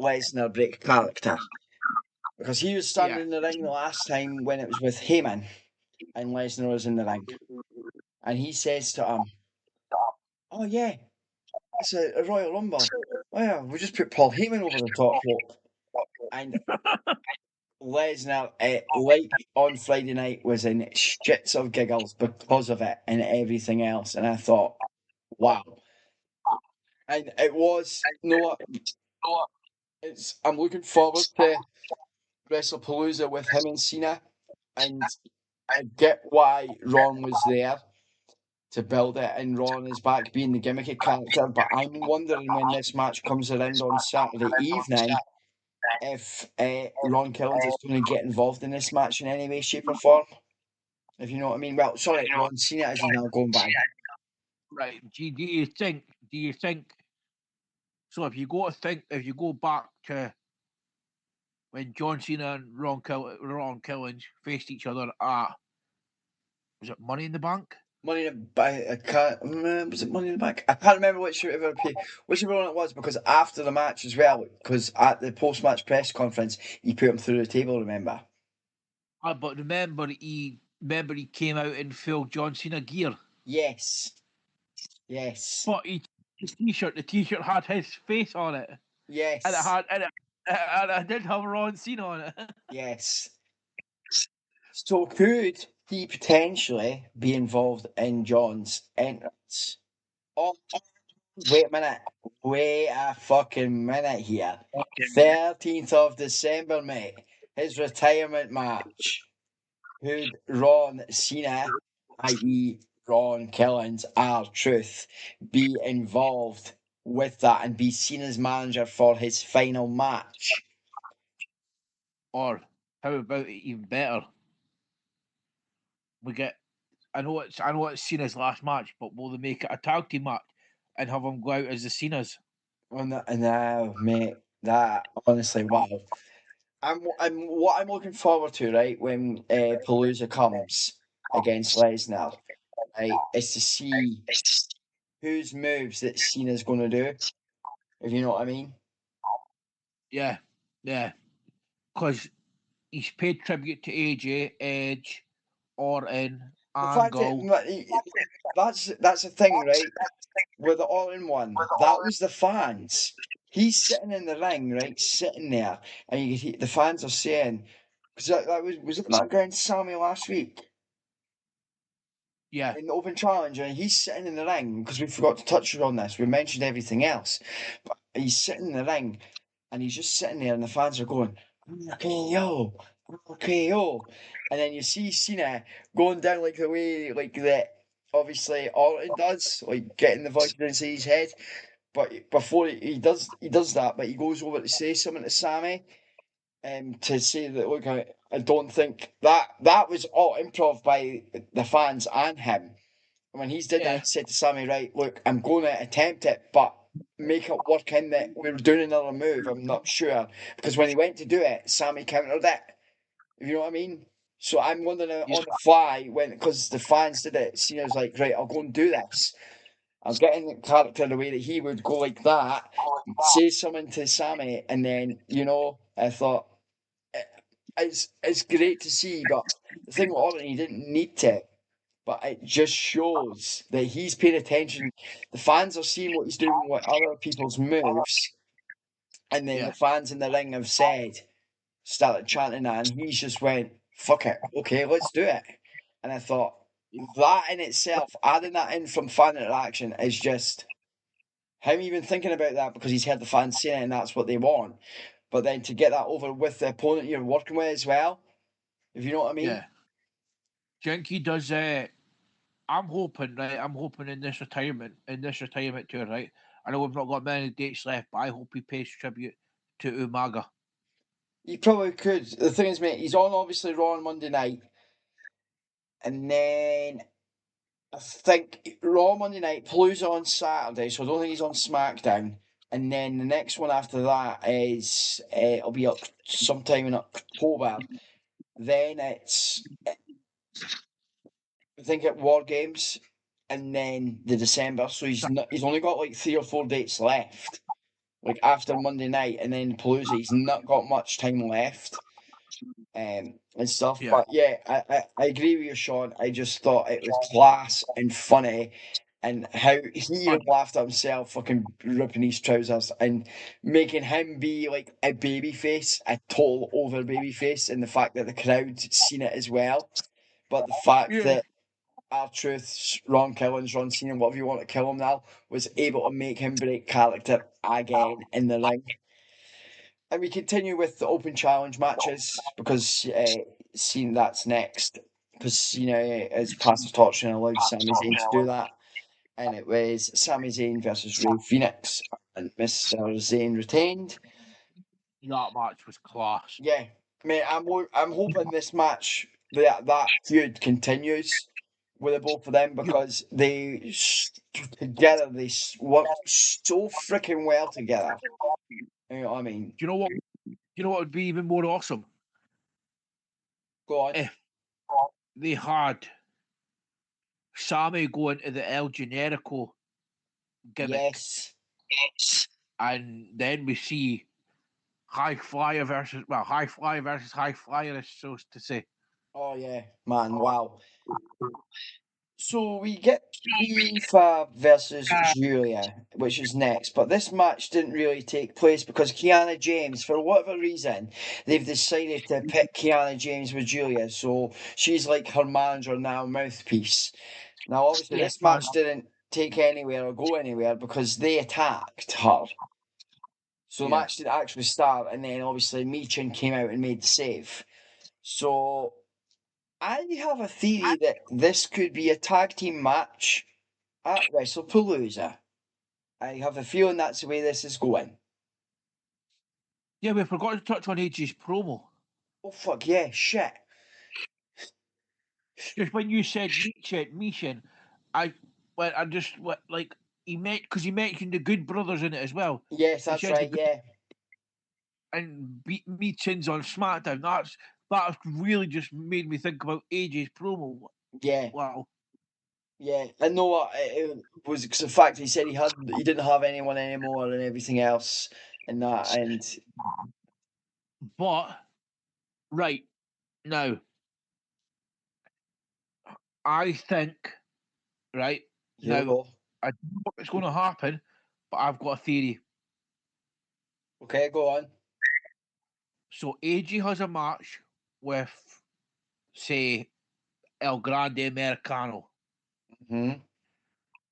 Lesnar break character. Because he was standing in the ring the last time when it was with Heyman and Lesnar was in the ring. And he says to him, oh yeah, it's a Royal Rumble. Oh yeah, we just put Paul Heyman over the top rope. And Lesnar, like on Friday night, was in shits of giggles because of it and everything else. And I thought, wow. And it was, you know what? I'm looking forward to WrestlePalooza with him and Cena, and I get why Ron was there to build it, and Ron is back being the gimmicky character. But I'm wondering when this match comes around on Saturday evening, if Ron Killens is going to get involved in this match in any way, shape, or form. If you know what I mean. Well, sorry, Ron Cena as he's now going by. Right. Do you think? Do you think? So if you go back to when John Cena and Ron Killens faced each other at, was it Money in the Bank? Money in the Bank. I can't remember. Was it Money in the Bank? I can't remember whichever one it was, because after the match as well, because at the post-match press conference, he put him through the table. Remember? But remember he came out in full John Cena gear. Yes. Yes. But the T-shirt had his face on it, and Yes. it did have Ron Cena on it. Yes. So could he potentially be involved in John's entrance? Oh, wait a minute. Wait a fucking minute here. 13th of December, mate. His retirement match. Could Ron Cena, i.e. Ron Killens, R-Truth, be involved with that and be Cena's manager for his final match? Or How about it even better? We get. I know it's Cena's last match, but will they make it a tag team match and have them go out as the Cenas? No, mate, that honestly, wow. What I'm looking forward to, right, when Palooza comes against Lesnar, right, is to see whose moves that Cena's going to do. If you know what I mean. Yeah, yeah. Because he's paid tribute to AJ, Edge, Orton, The fact that Angle. that's the thing, right? With the all-in-one, that was the fans. He's sitting in the ring, right, sitting there, and the fans are saying, because that was it not against Sammy last week Yeah, in the Open Challenge, and he's sitting in the ring because we forgot to touch on this. We mentioned everything else, but he's sitting in the ring, and he's just sitting there, and the fans are going, "Okay, yo, okay, yo," and then you see Cena going down like the way like that. Obviously, Orton does, like getting the voice inside his head. But before he does that, but he goes over to say something to Sammy, to say that look, I don't think that was all improv by the fans and him. And when he's did that, yeah, he said to Sammy, right, look, I'm going to attempt it, but make it work in that we were doing another move. I'm not sure because when he went to do it, Sammy countered it. If you know what I mean. So I'm wondering yeah, on the fly when because the fans did it, Cena's like, right, I'll go and do this. I'm getting the character the way that he would go like that, say something to Sammy, and then I thought it's great to see, but the thing with Orton, he didn't need to, but it just shows that he's paying attention. The fans are seeing what he's doing with other people's moves, and then the yeah. fans in the ring have started chanting that, and he's just went, "Fuck it, okay, let's do it." And I thought that in itself, adding that in from fan interaction, is just him even thinking about that because he's heard the fans saying it and that's what they want. But then to get that over with the opponent you're working with as well, if you know what I mean. Yeah. Think he does. I'm hoping, right? I'm hoping in this retirement tour, right? I know we've not got many dates left, but I hope he pays tribute to Umaga. He probably could. The thing is, mate, he's on obviously Raw on Monday night, and then I think Raw Monday night, Palooza on Saturday, so I don't think he's on SmackDown. And then the next one after that is it'll be up sometime in October. Then it's I think at War Games, and then the December. So he's only got like 3 or 4 dates left. Like after Monday night, and then Palooza, he's not got much time left. And stuff. Yeah. But yeah, I agree with you, Sean. I just thought it was class and funny, and how he even laughed at himself, fucking ripping his trousers and making him be like a baby face, a total over baby face, and the fact that the crowd's seen it as well. But the fact Yeah. that R-Truth, Ron Killings, Ron Cena, whatever you want to kill him now, was able to make him break character again in the ring. And we continue with the open challenge matches because seeing that's next. Because Cena is past the torch and allowed Sami Zayn to do that. And it was Sami Zayn versus Ray Phoenix, and Mr. Zayn retained. That match was class. Yeah, mate, I'm hoping this match that feud continues with the both of them You, because together work so freaking well together. You know what I mean? do you know what? You know what would be even more awesome Go on. if they had Sammy go into the El Generico gimmick, Yes. and then we see High Flyer versus High Flyer, is so to say. Oh yeah, man! Wow. So we get Eva versus Julia, which is next, but this match didn't really take place because Kiana James, for whatever reason, they've decided to pick Kiana James with Julia, so she's like her manager now, mouthpiece. Now, obviously, Yeah, this match didn't take anywhere or go anywhere because they attacked her. So the yeah. match didn't actually start, and then obviously Michin came out and made the save. So I have a theory that this could be a tag team match at WrestlePalooza. I have a feeling that's the way this is going. Yeah, we forgot to touch on AJ's promo. Oh fuck yeah, shit. Just when you said Michin, I just went like he because he mentioned the Good Brothers in it as well. Yes, He that's says right. Yeah, and Michin's on SmackDown. That really just made me think about AJ's promo. yeah, Wow. yeah. I know what it was 'cause the fact he said he didn't have anyone anymore and everything else and that and But right now, I think right here we now go. I don't know what's going to happen, but I've got a theory. Okay, go on. So AJ has a match with, say, El Grande Americano. Hmm.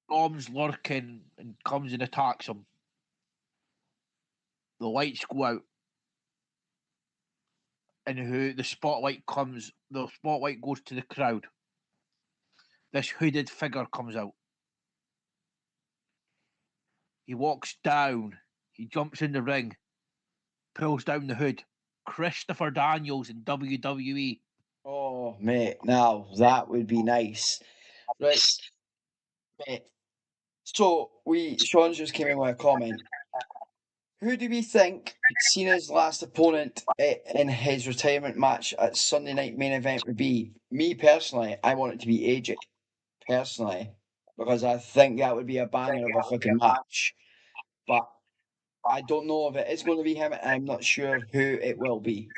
Dom's lurking and comes and attacks him. The lights go out, and the spotlight comes. The spotlight goes to the crowd. This hooded figure comes out. He walks down. He jumps in the ring, pulls down the hood. Christopher Daniels in WWE. Oh, mate, now that would be nice. Right, mate. So Sean just came in with a comment. Who do we think Cena's last opponent in his retirement match at Sunday night main event would be? Me personally, I want it to be AJ. Personally, because I think that would be a banger of a fucking match. But I don't know if it is going to be him, and I'm not sure who it will be.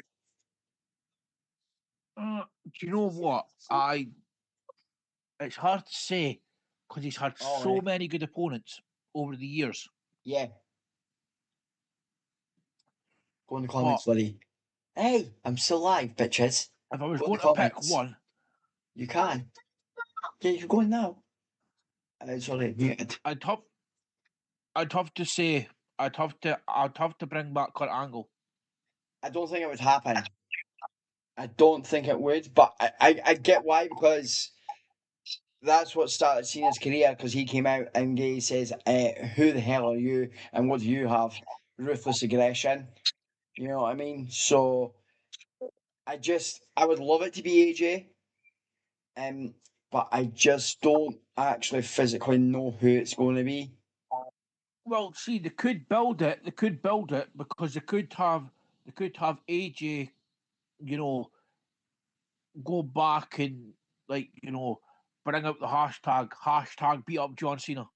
Do you know what? It's hard to say because he's had All so right. many good opponents over the years. Yeah. Go in the But comments, buddy. Hey, I'm still live, bitches. if I was Go in the going to pick comments. one, You can. Yeah, you're going now. Sorry, muted. I'd have to say I'd have to bring back Kurt Angle. I don't think it would happen. I don't think it would, but I get why, because that's what started Cena's career, because he came out and he says, who the hell are you and what do you have? Ruthless aggression. You know what I mean? So I would love it to be AJ, but I just don't actually physically know who it's going to be. Well, see, they could build it. They could build it because they could have AJ, you know, go back and like bring out the hashtag beat up John Cena.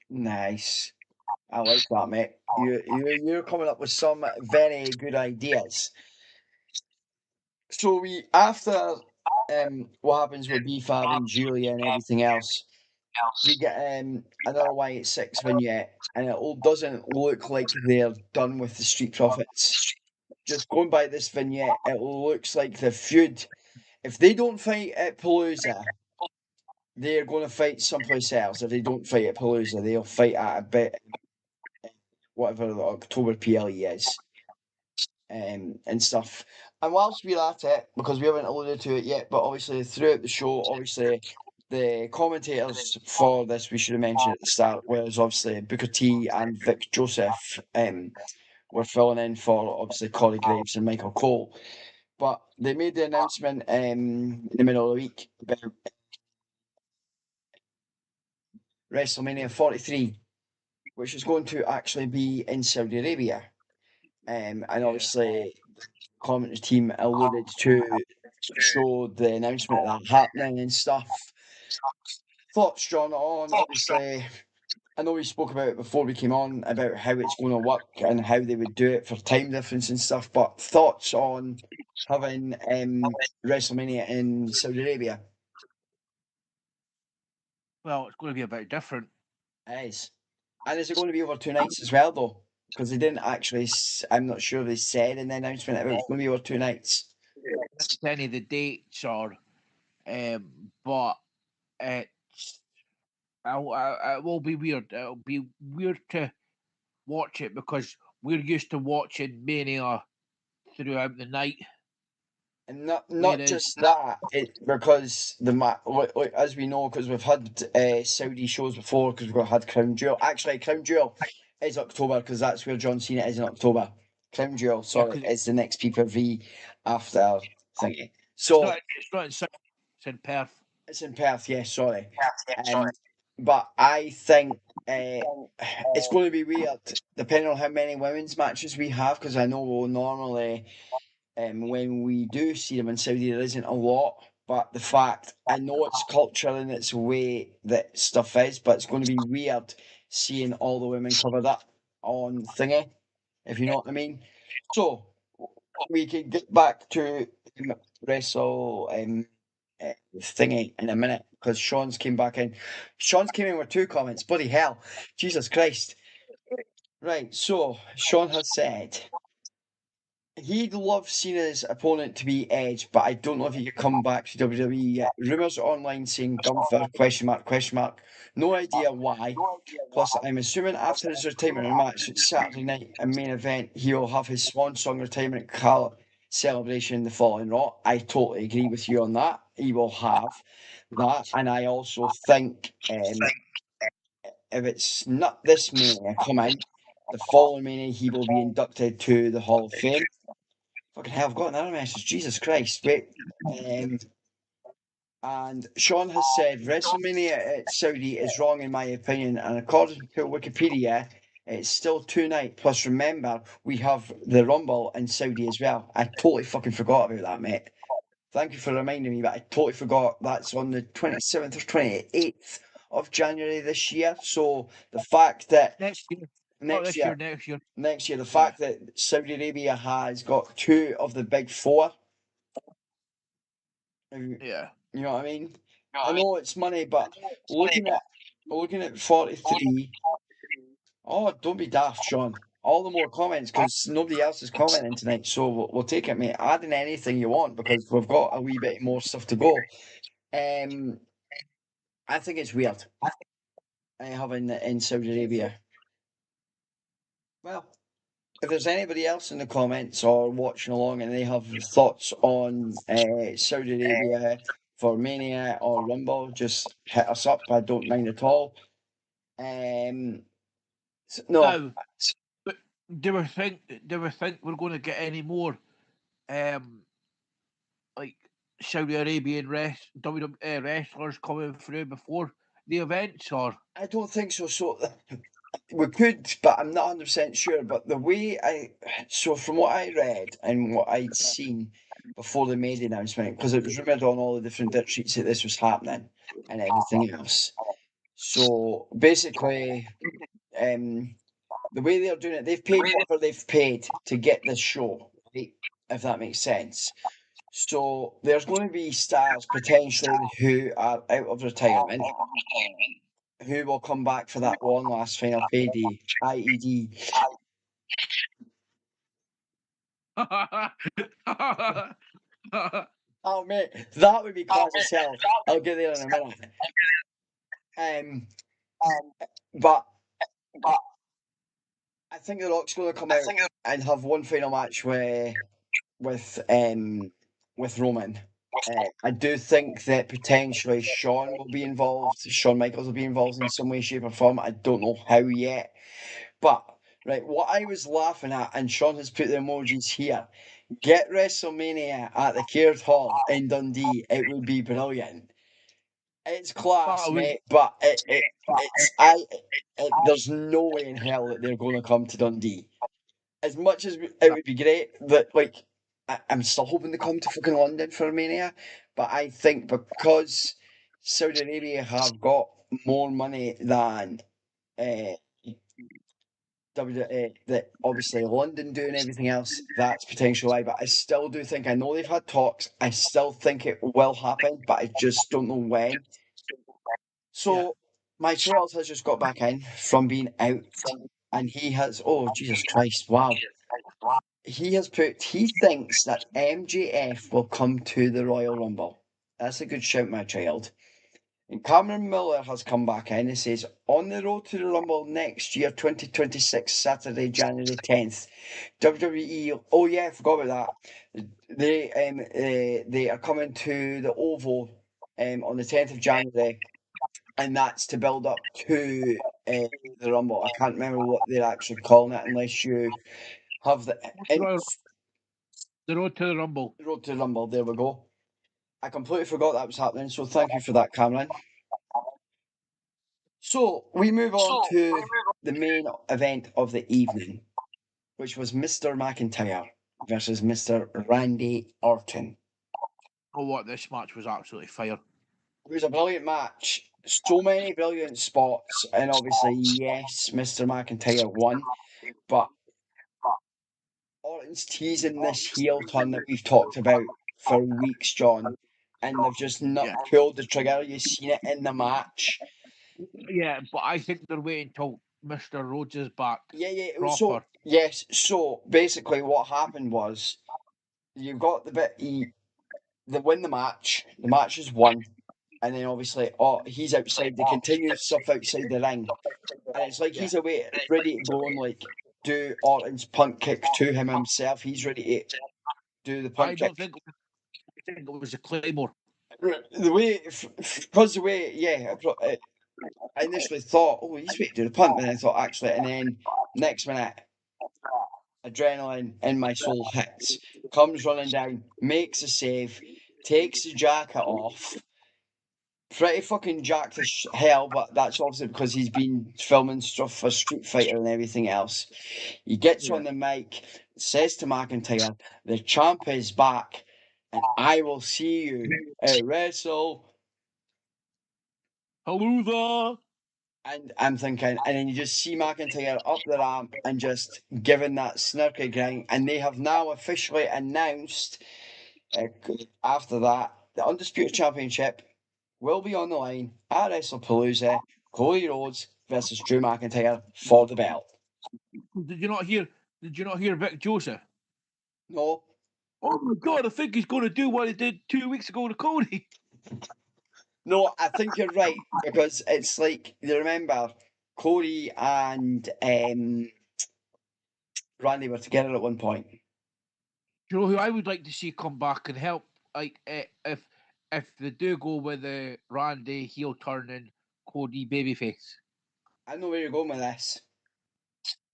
Nice. I like that, mate. You're coming up with some very good ideas. So we after what happens with B5 and Julia and everything else, we get another Y86 vignette, and it all doesn't look like they're done with the Street Profits. Just going by this vignette, it looks like the feud. If they don't fight at Palooza, they're going to fight someplace else. If they don't fight at Palooza, they'll fight at a bit whatever the October PLE is. And stuff. And whilst we're at it, because we haven't alluded to it yet, but obviously throughout the show, obviously the commentators for this we should have mentioned at the start was obviously Booker T and Vic Joseph were filling in for obviously Corey Graves and Michael Cole. But they made the announcement in the middle of the week about WrestleMania 43, which is going to actually be in Saudi Arabia. And obviously commentary team alluded to show the announcement of that happening and stuff. Thoughts, John, on obviously, I know we spoke about it before we came on about how it's going to work and how they would do it for time difference and stuff, but thoughts on having WrestleMania in Saudi Arabia? Well, it's going to be a bit different. It is. And is it going to be over 2 nights as well, though? Because they didn't actually, I'm not sure they said in the announcement that it was going to be over 2 nights. Any of the dates or, but it's it will be weird. It'll be weird to watch it because we're used to watching Mania throughout the night. And not Whereas, just that, because as we know, because we've had Saudi shows before, because we've had Crown Jewel. Actually, Crown Jewel is October, because that's where John Cena is in October. Crown Jewel, Yeah, sorry, 'cause is the next PPV after thingy. it's So not in Sydney, it's in Perth. it's in Perth, yes, sorry. But I think it's going to be weird, depending on how many women's matches we have, because I know we'll normally, when we do see them in Saudi, there isn't a lot. But the fact, I know it's culture and it's the way that stuff is, but it's going to be weird seeing all the women covered up on thingy, if you know what I mean. So we can get back to wrestle thingy in a minute because Sean's came back in. Sean's came in with 2 comments. Bloody hell, Jesus Christ! Right, so Sean has said he'd love Cena's opponent to be Edge, but I don't know if he could come back to WWE yet. Rumours online saying Gunther, question mark, question mark. No idea why. Plus, I'm assuming after his retirement match Saturday night and main event, he'll have his swan song retirement celebration the following Raw. I totally agree with you on that. He will have that, and I also think if it's not this Mania coming, the following Mania he will be inducted to the Hall of Fame. Fucking hell, I've got another message. Jesus Christ, wait. And Sean has said WrestleMania at Saudi is wrong in my opinion, and according to Wikipedia, it's still 2 nights. Plus, remember we have the Rumble in Saudi as well. I totally fucking forgot about that, mate. Thank you for reminding me, but I totally forgot that's on the 27th or 28th of January this year. So the fact that Next year. Not next this year, year, next year. next year, the Yeah. fact that Saudi Arabia has got 2 of the big 4. Yeah. You know what I mean? I know it's money, but looking at 43. Oh, don't be daft, Sean. All the more comments because nobody else is commenting tonight, so we'll take it, mate. Add in anything you want because we've got a wee bit more stuff to go. I think it's weird. Having it in Saudi Arabia. Well, if there's anybody else in the comments or watching along and they have thoughts on Saudi Arabia for Mania or Rumble, just hit us up. I don't mind at all. No, Now, but do we think we're going to get any more like Saudi Arabian WWE wrestlers coming through before the events, or I don't think so. So we could, but I'm not 100% sure. But the way so from what I read and what I'd seen before they made the announcement, because it was rumoured on all the different dirt sheets that this was happening and everything else. So basically, the way they're doing it, they've paid whatever they've paid to get this show, right? If that makes sense. So there's going to be stars potentially who are out of retirement who will come back for that one last final payday, IED. Oh mate, that would be class as hell. I'll get there in a minute. But I think The Rock's going to come out and have one final match with Roman. I do think that potentially Shawn will be involved. Shawn Michaels will be involved in some way, shape, or form. I don't know how yet. But right, what I was laughing at, and Sean has put the emojis here. Get WrestleMania at the Caird Hall in Dundee. It would be brilliant. It's class, that would mate, but there's no way in hell that they're going to come to Dundee. As much as it would be great that like I'm still hoping to come to fucking London for Mania, but I think because Saudi Arabia have got more money than uh, that obviously London do and everything else, that's potential why. But I still do think I know they've had talks. I still think it will happen, but I just don't know when. So yeah. my child has just got back in from being out, and he has. Oh Jesus Christ! Wow. He has put. He thinks that MJF will come to the Royal Rumble. That's a good shout, my child. And Cameron Miller has come back in and says, on the road to the Rumble next year, 2026, Saturday, January 10th. WWE, oh yeah, I forgot about that. They are coming to the Oval on the 10th of January, and that's to build up to the Rumble. I can't remember what they're actually calling it unless you have the The road to the Rumble. road to the Rumble. There we go. I completely forgot that was happening, so thank you for that, Cameron. So we move on to the main event of the evening, which was Mr. McIntyre versus Mr. Randy Orton. Oh, what, this match was absolutely fire. It was a brilliant match. So many brilliant spots, and obviously, yes, Mr. McIntyre won, but Orton's teasing this heel turn that we've talked about for weeks, John, and they've just not Yeah. pulled the trigger. You've seen it in the match. Yeah, but I think they're waiting till Mr. Rhodes is back. Yeah. Proper. So yes. So basically, what happened was you've got the bit. They win the match. The match is won, and then obviously, he's outside. They continue stuff outside the ring, and it's like he's away, ready to go and like do Orton's punt kick to him himself. He's ready to do the punt I kick. think it was a Claymore. The way, because the way, yeah, I initially thought, oh, he's ready to do the punt, but then I thought actually, and then next minute, adrenaline in my soul hits, comes running down, makes a save, takes the jacket off. Pretty fucking jacked as hell, but that's obviously because he's been filming stuff for Street Fighter and everything else. He gets on the mic, says to McIntyre, the champ is back, and I will see you at Wrestle. Hello there. And I'm thinking, and then you just see McIntyre up the ramp and just giving that snarky grin, and they have now officially announced after that the Undisputed Championship will be on the line at WrestlePalooza. Cody Rhodes versus Drew McIntyre for the belt. Did you not hear? Did you not hear Vic Joseph? No, Oh my God! I think he's going to do what he did 2 weeks ago to Cody. no, I think you're right because it's like you remember Cody and Randy were together at one point. You know who I would like to see come back and help? Like if they do go with the Randy heel turning Cody babyface. I know where you're going with this.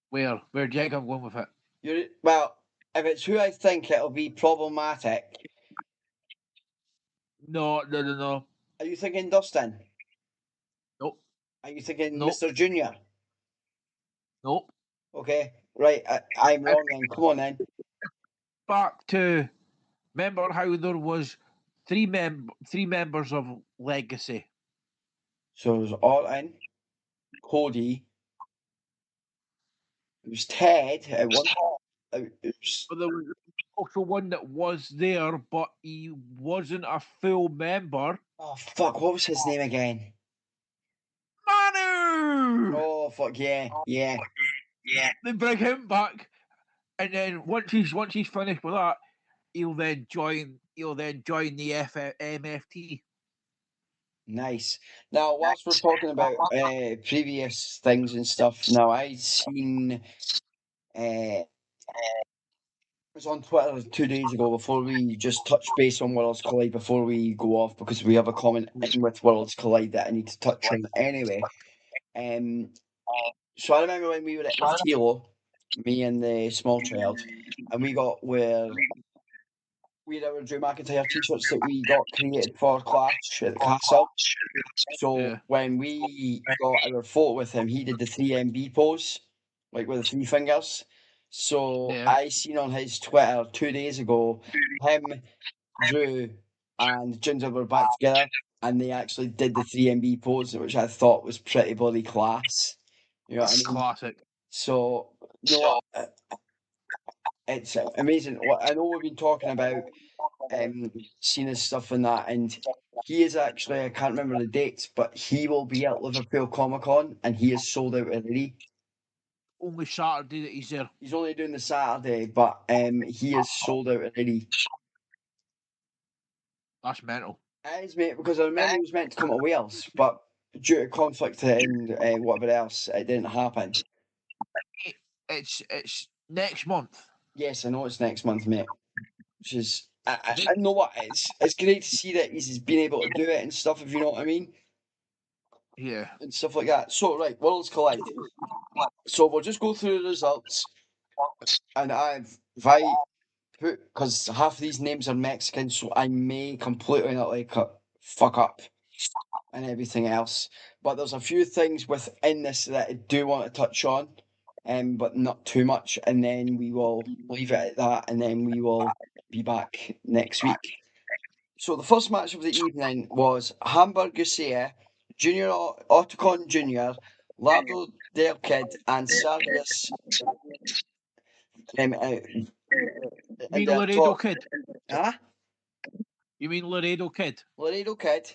Where do you think I'm going with it? Well, if it's who I think, it'll be problematic. No. Are you thinking Dustin? Nope. Are you thinking Nope. Mr. Junior? Nope. Okay, right. I'm wrong then. Come on then. Back to remember how there was three members of Legacy. So it was Orton, Cody. It was Ted at one. It was, But there was also one that was there, but he wasn't a full member. oh fuck! What was his name again? Manu. Oh fuck yeah. They bring him back, and then once he's finished with that, he'll then join the MFT. Nice. Now, whilst we're talking about previous things and stuff, now I'd seen. It was on Twitter 2 days ago before we just touch base on Worlds Collide before we go off because we have a comment in with Worlds Collide that I need to touch on anyway. So I remember when we were at the Tilo, me and the small child, and we had our Drew McIntyre t-shirts that we got created for Clash at the castle. So when we got our photo with him, he did the 3MB pose, like with the three fingers. So I seen on his Twitter 2 days ago, him, Drew, and Ginger were back together, and they actually did the 3MB pose, which I thought was pretty bloody class. You know what I mean? Classic. So you know what? It's amazing. I know we've been talking about Cena's stuff and that, and he is actually, I can't remember the dates, but he will be at Liverpool Comic Con, and he is sold out already. Only Saturday that he's there. He's only doing the Saturday, but he is sold out already. That's mental. It is, mate, because I remember he was meant to come to Wales, but due to conflict and whatever else, it didn't happen. It's next month. Yes, I know it's next month, mate. Which is, I know what it's great to see that he's been able to do it and stuff, if you know what I mean. Yeah. And stuff like that. So, right, Worlds Collide. So we'll just go through the results. And if I put, because half of these names are Mexican, so I may completely not fuck up and everything else. But there's a few things within this that I do want to touch on, but not too much. And then we will leave it at that, and then we will be back next week. So the first match of the evening was Hamburg Garcia, Junior Otacon Jr., Lado Del Kid, and Sargius. You And mean their Laredo top, Kid? huh? You mean Laredo Kid? Laredo Kid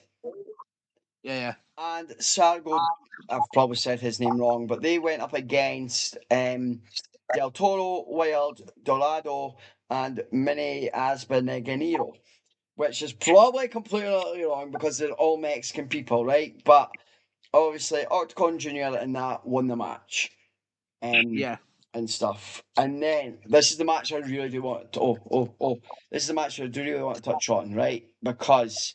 Yeah. and Sargo. I've probably said his name wrong, but they went up against Del Toro, Wild, Dorado, and Mini Asbeneganero, which is probably completely wrong because they're all Mexican people, right? But obviously, Octagon Junior and that won the match. Yeah. And stuff. And then this is the match I really do want to. This is the match I do really want to touch on, right? Because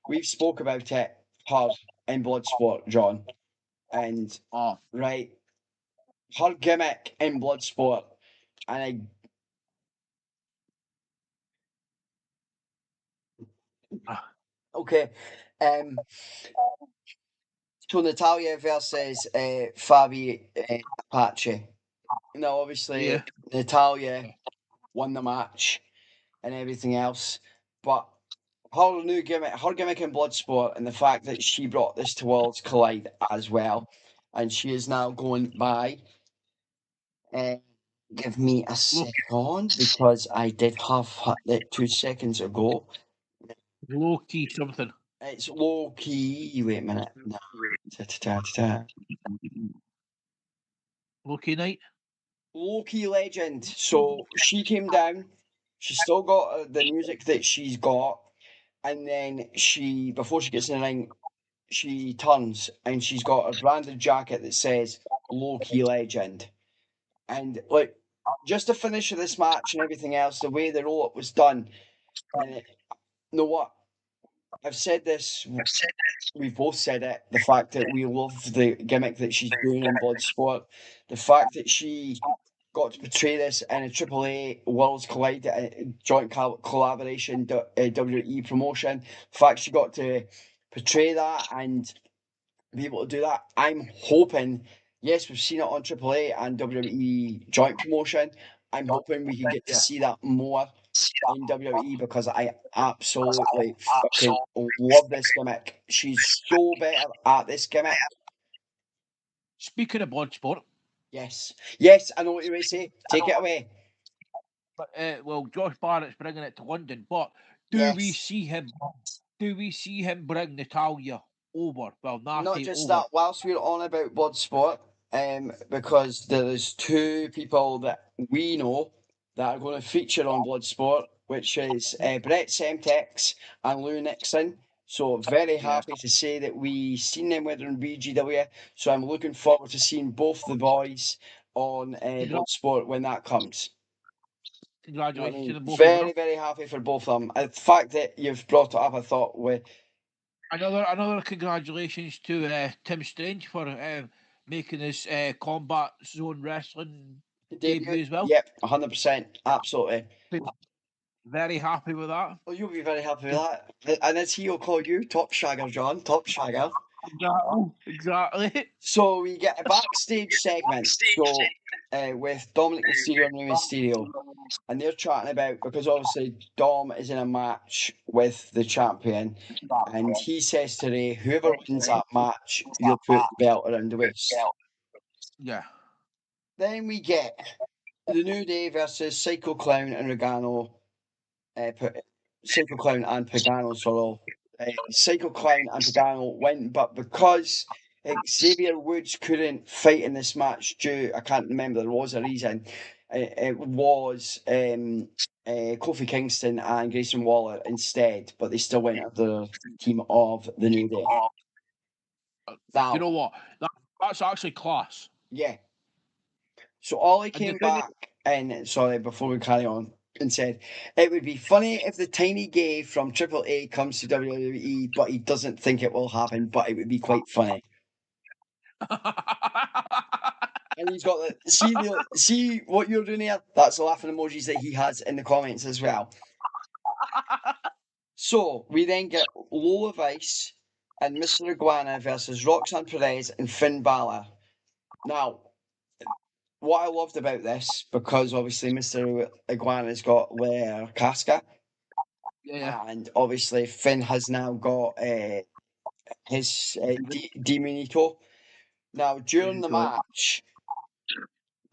we've spoke about it her in Bloodsport, John, and Oh. right, her gimmick in Bloodsport, and okay, um, so Natalia versus Fabi Apache. Now, obviously, Yeah. Natalia won the match and everything else, but her gimmick in Bloodsport, and the fact that she brought this to Worlds Collide as well, and she is now going by. Uh, Give me a Low, second because I did have it 2 seconds ago. low key something. It's low key. Wait a minute. No. Ta-ta-ta-ta-ta. Low key night. Low key legend. So she came down. She's still got the music that she's got, and then before she gets in the ring, she turns and she's got a branded jacket that says low key legend. And like, just the finish of this match and everything else, the way the roll up was done, and you know what? I've said this, we've both said it, the fact that we love the gimmick that she's doing in Bloodsport, the fact that she got to portray this in a AAA Worlds Collide joint collaboration WWE promotion, the fact she got to portray that and be able to do that. I'm hoping, yes, we've seen it on AAA and WWE joint promotion. I'm hoping we can get to Yeah. see that more in WWE because I absolutely fucking love this gimmick. She's so better at this gimmick. Speaking of Bloodsport, Yes. Yes, I know what you're going to say. Take it away. but well, Josh Barnett's bringing it to London. But do we Yes. see him? Do we see him bring Natalia over? Well, Not Natty just over. that, whilst we're on about Bloodsport, because there's two people that we know that are going to feature on Bloodsport, which is Brett Semtex and Lou Nixon. So very Yeah. happy to say that we seen them with in BGW. So I'm looking forward to seeing both the boys on Bloodsport when that comes. You know what I Congratulations to mean? them both over Very, them. very happy for both of them. The fact that you've brought it up, I thought, Another congratulations to Tim Strange for making his combat zone wrestling debut as well. Yep, 100%, absolutely. Very happy with that. Well, you'll be very happy with that. And as he'll call you, Top Shagger, John, Top Shagger. Exactly. So we get a backstage segment. So with Dominic Mysterio and Rey Mysterio, and they're chatting about, because obviously Dom is in a match with the champion, and he says to Ray, whoever wins that match, you'll put the belt around the waist. Yeah. Then we get the New Day versus Psycho Clown and Regano. Psycho Clown and Pagano, sorry. Psycho Clown and Pagano win, but because Xavier Woods couldn't fight in this match I can't remember, there was a reason. It was Kofi Kingston and Grayson Waller instead, but they still went at the team of the New Day. You know what? That's actually class. Yeah. So Ollie And the came thing is, back and sorry, before we carry on, and said it would be funny if the tiny gay from Triple A comes to WWE, but he doesn't think it will happen. But it would be quite funny. And he's got the see what you're doing here? That's the laughing emojis that he has in the comments as well. So we then get Lola Vice and Mr. Iguana versus Roxanne Perez and Finn Balor. Now, what I loved about this, because obviously Mr. Iguana's got their casket, Yeah. and obviously Finn has now got his Demonito. Now, during the match,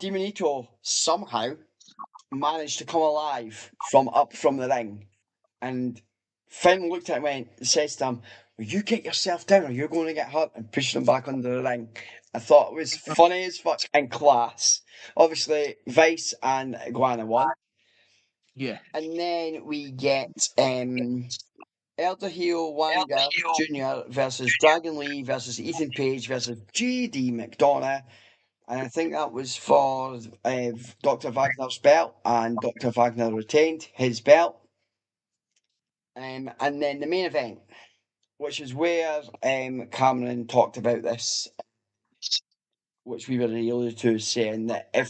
Demonito somehow managed to come alive from the ring, and Finn looked at him and says to him, "Will you get yourself down or you're going to get hurt," and pushed him back under the ring. I thought it was funny as fuck and class. Obviously, Vice and Iguana won. Yeah. And then we get Elder Hero Wanga Jr. versus Dragon Lee versus Ethan Page versus JD McDonough. And I think that was for Dr. Wagner's belt, and Dr. Wagner retained his belt. And then the main event, which is where Cameron talked about this, which we already alluded to, saying that if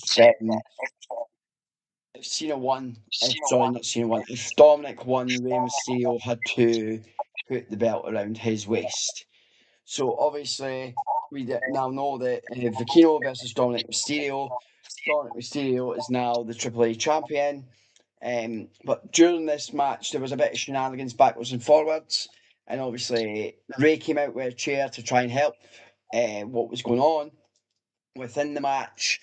Cena won, sorry, not Cena won, if Dominic won, Rey Mysterio had to put the belt around his waist. So obviously, we now know that Vicino versus Dominic Mysterio. Dominic Mysterio is now the AAA champion. But during this match, there was a bit of shenanigans backwards and forwards. And obviously, Ray came out with a chair to try and help what was going on within the match.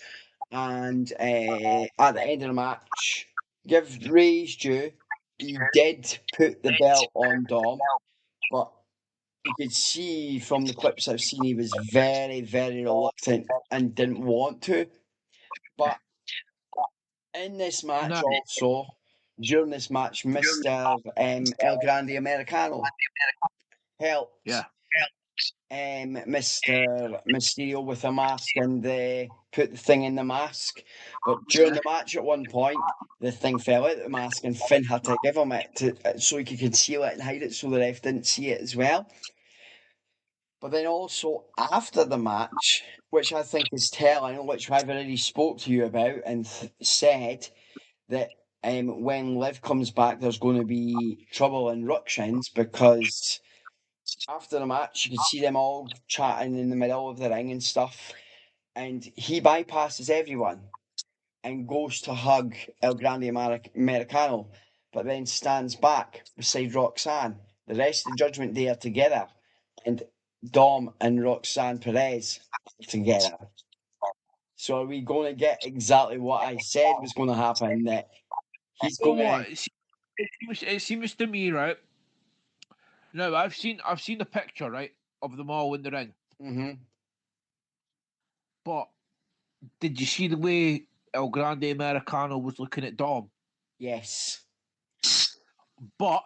And at the end of the match, give Ray's due, he did put the belt on Dom, but you could see from the clips I've seen he was very, very reluctant and didn't want to. But in this match, No. also during this match, Mr. El Grande Americano helped Yeah. Mr. Mysterio with a mask and put the thing in the mask. But during the match, at one point, the thing fell out of the mask, and Finn had to give him it so he could conceal it and hide it so the ref didn't see it as well. But then also after the match, which I think is telling, which I've already spoke to you about and said that when Liv comes back, there's going to be trouble and ructions, because after the match, you can see them all chatting in the middle of the ring and stuff, and he bypasses everyone and goes to hug El Grande Americano, but then stands back beside Roxanne. The rest of the Judgment Day are together, and Dom and Roxanne Perez are together. So are we going to get exactly what I said was going to happen? That he's So going what? to. It seems to me, right? No, I've seen the picture, right, of them all in the ring. Mm-hmm. But did you see the way El Grande Americano was looking at Dom? Yes. But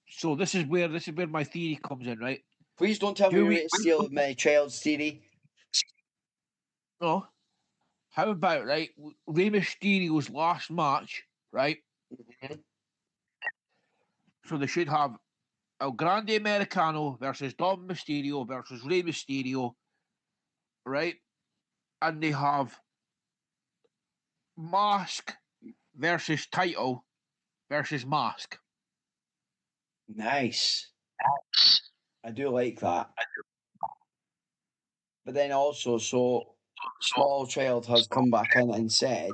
so this is where my theory comes in, right? Please don't tell me Do you're we? going to steal my child's theory. No. How about right? Rey Mysterio's last match, right? Mm-hmm. So they should have El Grande Americano versus Dom Mysterio versus Rey Mysterio, right? And they have Mask versus Title versus Mask. Nice. I do like that. But then also, so Small Child has come back in and said,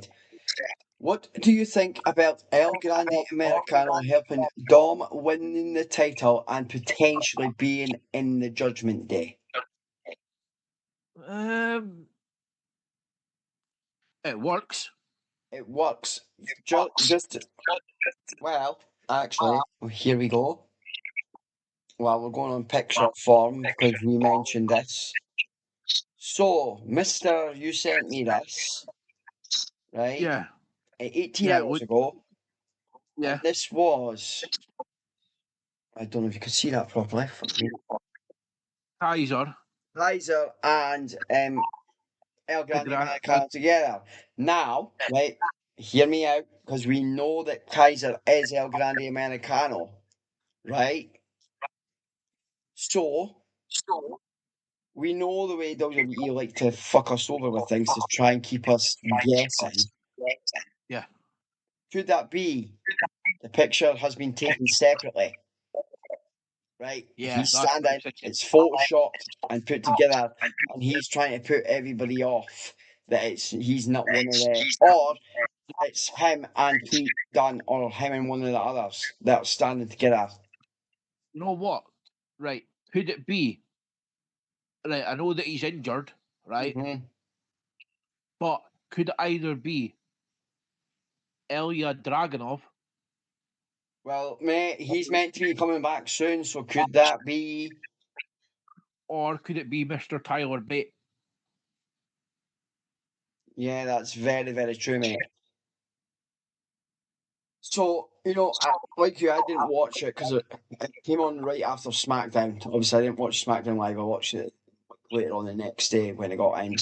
what do you think about El Grande Americano helping Dom winning the title and potentially being in the Judgment Day? It works. It works. Just, well, actually, here we go. Well, we're going on picture form because we mentioned this. So, Mister, you sent me this, right? Yeah. 18 Yeah. hours ago. And Yeah. this was, I don't know if you could see that properly. Fuck me. Kaiser. Kaiser and El The Grande Americano together. Now, right, hear me out, because we know that Kaiser is El Grande Americano, right? So, we know the way WWE like to fuck us over with things to try and keep us guessing. Yeah. Could that be the picture has been taken separately? Right? Yeah, He's that's what I'm standing, thinking. it's photoshopped and put together, and he's trying to put everybody off that he's not one of the, or it's him and Pete Dunne, or him and one of the others that are standing together. You know what? Right. Could it be? Right, I know that he's injured, right? Mhm. But could it either be Ilya Dragunov Well, mate, he's meant to be coming back soon, so could that be? or could it be Mr. Tyler Bate? Yeah, that's very, very true, mate. So, like you, I didn't watch it because it came on right after SmackDown. Obviously, I didn't watch SmackDown live. I watched it later on the next day when it got in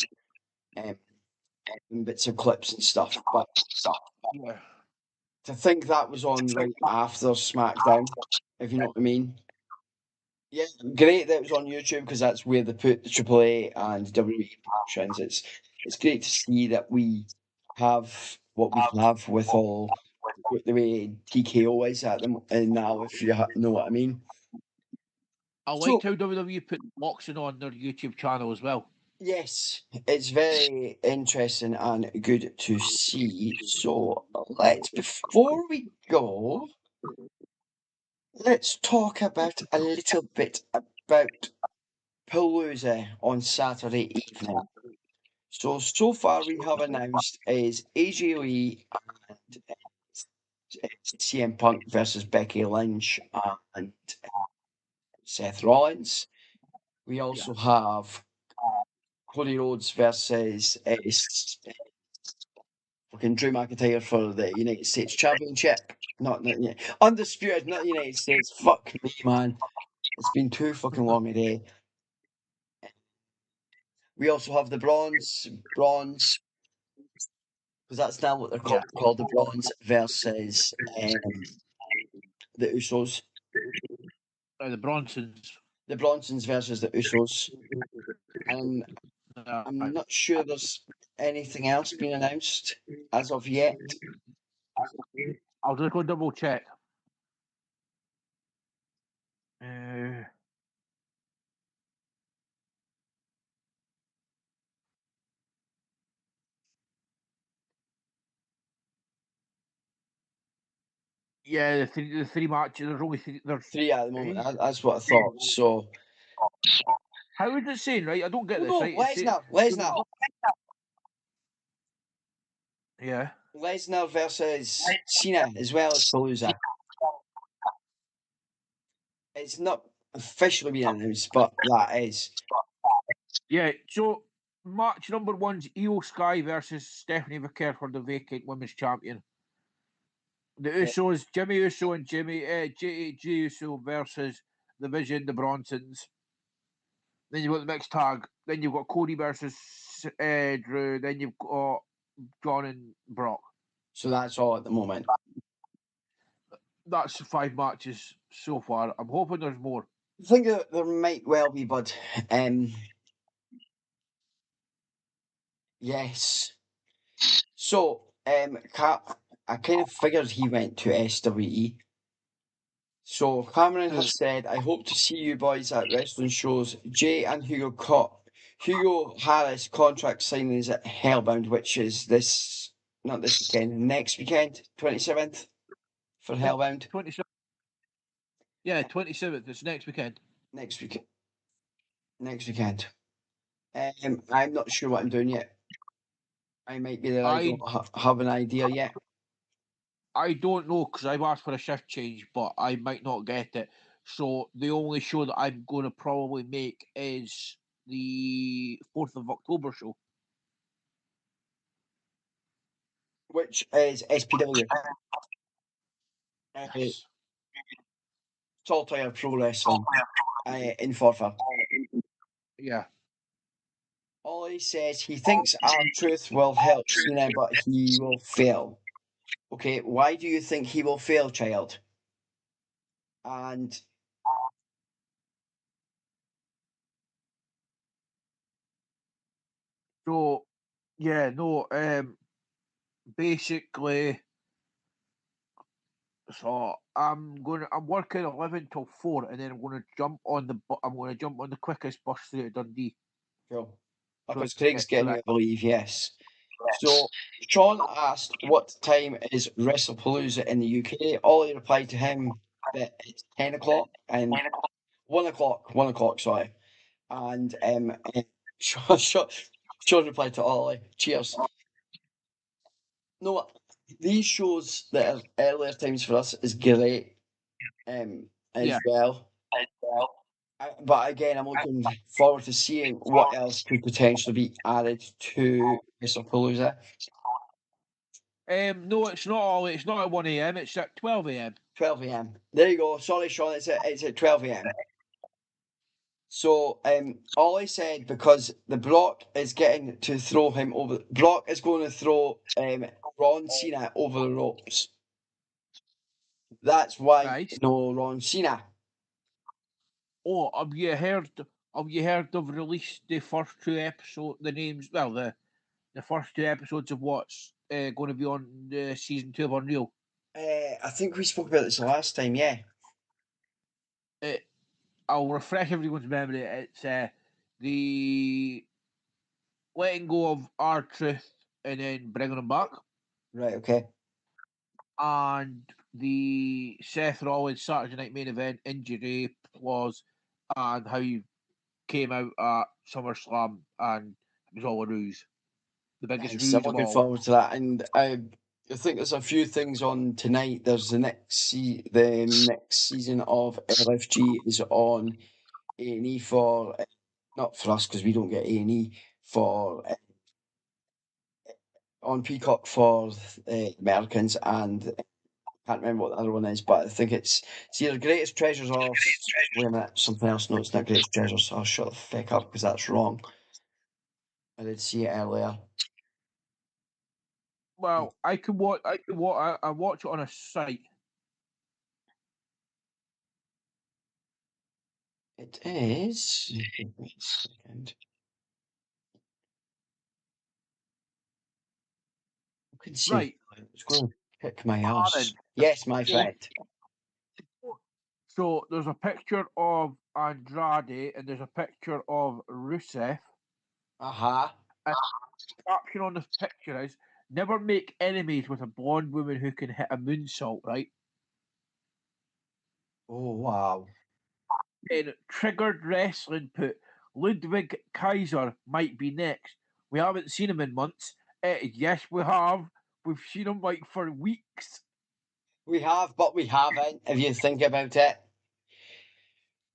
bits of clips and stuff. But Yeah. to think that was on right after SmackDown, if you know what I mean. Yeah, great that it was on YouTube because that's where they put the AAA and WWE promotions. It's great to see that we have what we have with all with the way TKO is at them and now, if you know what I mean. I So liked how WWE put boxing on their YouTube channel as well. yes, it's very interesting and good to see. So let's before we go, let's talk about a little bit about Palooza on Saturday evening. So far we have announced is AJ Lee and CM Punk versus Becky Lynch and Seth Rollins. We also have Cody Rhodes versus fucking Drew McIntyre for the United States Championship. Not undisputed, not United States. Fuck me, man. It's been too fucking long a day. We also have the bronze, because that's now what they're called the bronze versus the Usos. The Bronsons. The Bronsons versus the Usos. And I'm not sure there's anything else being announced as of yet. I'll just go double check. Yeah, the three matches. There's only three. There's Three at the moment. That's what I thought. So. How is it saying, right? I don't get this, No, right? Lesnar. Yeah. Lesnar versus Cena as well as Palooza. It's not officially been announced, but that is. Yeah, so match number one's Io Sky versus Stephanie McCare for the vacant women's champion. The Usos, Jimmy Uso and Jey Uso versus the Vision, the Bronsons. Then you've got the mixed tag. Then you've got Cody versus Drew. Then you've got John and Brock. So that's all at the moment. That's 5 matches so far. I'm hoping there's more. I think that there might well be, bud. Yes. So, I kind of figured he went to SWE. So Cameron has said, "I hope to see you boys at wrestling shows." Jay and Hugo Harris contract signing is at Hellbound, which is not this weekend, next weekend, 27th for Hellbound. 27th. Yeah, 27th. It's next weekend. Next weekend. I'm not sure what I'm doing yet. I might be there. I don't have an idea yet. I don't know because I've asked for a shift change, but I might not get it. So the only show that I'm going to probably make is the 4th of October show. Which is SPW. Yes. Tall Tire Pro Wrestling in Forfar. Yeah. Ollie says he thinks R-Truth will help Cena, but he will fail. Okay, why do you think he will fail, child? And So, yeah, no, basically, so I'm working 11 till 4, and then I'm gonna jump on the quickest bus through to Dundee. Cool. So, Because Craig's so getting you, I believe, yes. So Sean asked what time is WrestlePalooza in the UK. Ollie replied to him that it's 10 o'clock and 1 o'clock, sorry. And Sean replied to Ollie, cheers. No, these shows that are earlier times for us is great as yeah. well. But again, I'm looking forward to seeing what else could potentially be added to WrestlePalooza. No, it's not all. It's not at 1 a.m. It's at 12 a.m. 12 a.m. There you go. Sorry, Sean, it's at 12 a.m. So Ollie said because the Brock is getting to throw him over. Brock is going to throw Ron Cena over the ropes. That's why Right. no Ron Cena. Oh, have you heard? Have you heard they've released the first two episodes? The names, well, the first two episodes of what's going to be on the season 2 of Unreal. I think we spoke about this last time. Yeah. I'll refresh everyone's memory. It's the letting go of R-Truth and then bringing him back, Right. Okay. and the Seth Rollins Saturday Night Main Event injury clause, and how he came out at SummerSlam and it was all a ruse. The biggest Nice. I'm ruse of looking all. forward to that, and I think there's a few things on tonight. There's the next season of LFG is on A&E for not for us because we don't get A&E for on Peacock for Americans, and I can't remember what the other one is, but I think it's either Greatest Treasures or wait a minute, something else. No, it's not Greatest Treasures. I'll shut the fuck up because that's wrong. I did see it earlier. Well, I can watch. I watch it on a site. It is. Wait a second. I can see. Right, It's going to kick my Aaron. ass. Yes, my friend. So there's a picture of Andrade and there's a picture of Rusev. Uh-huh. And the caption on the picture is "Never make enemies with a blonde woman who can hit a moonsault." Right. Oh, wow. And Triggered Wrestling put Ludwig Kaiser might be next. We haven't seen him in months. Yes, we have. We've seen him like for weeks. We have, but we haven't, if you think about it.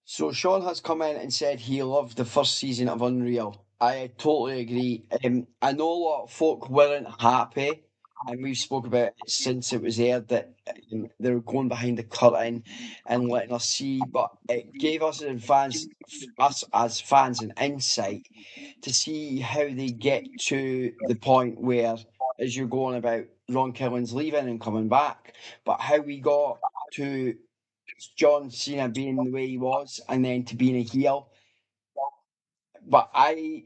So Sean has come in and said he loved the first season of Unreal. I totally agree. I know a lot of folk weren't happy, and we've spoke about it since it was aired that they were going behind the curtain and letting us see, but it gave us as fans, an insight to see how they get to the point where, as you're going about Ron Killings leaving and coming back, but how we got to John Cena being the way he was, and then to being a heel. But and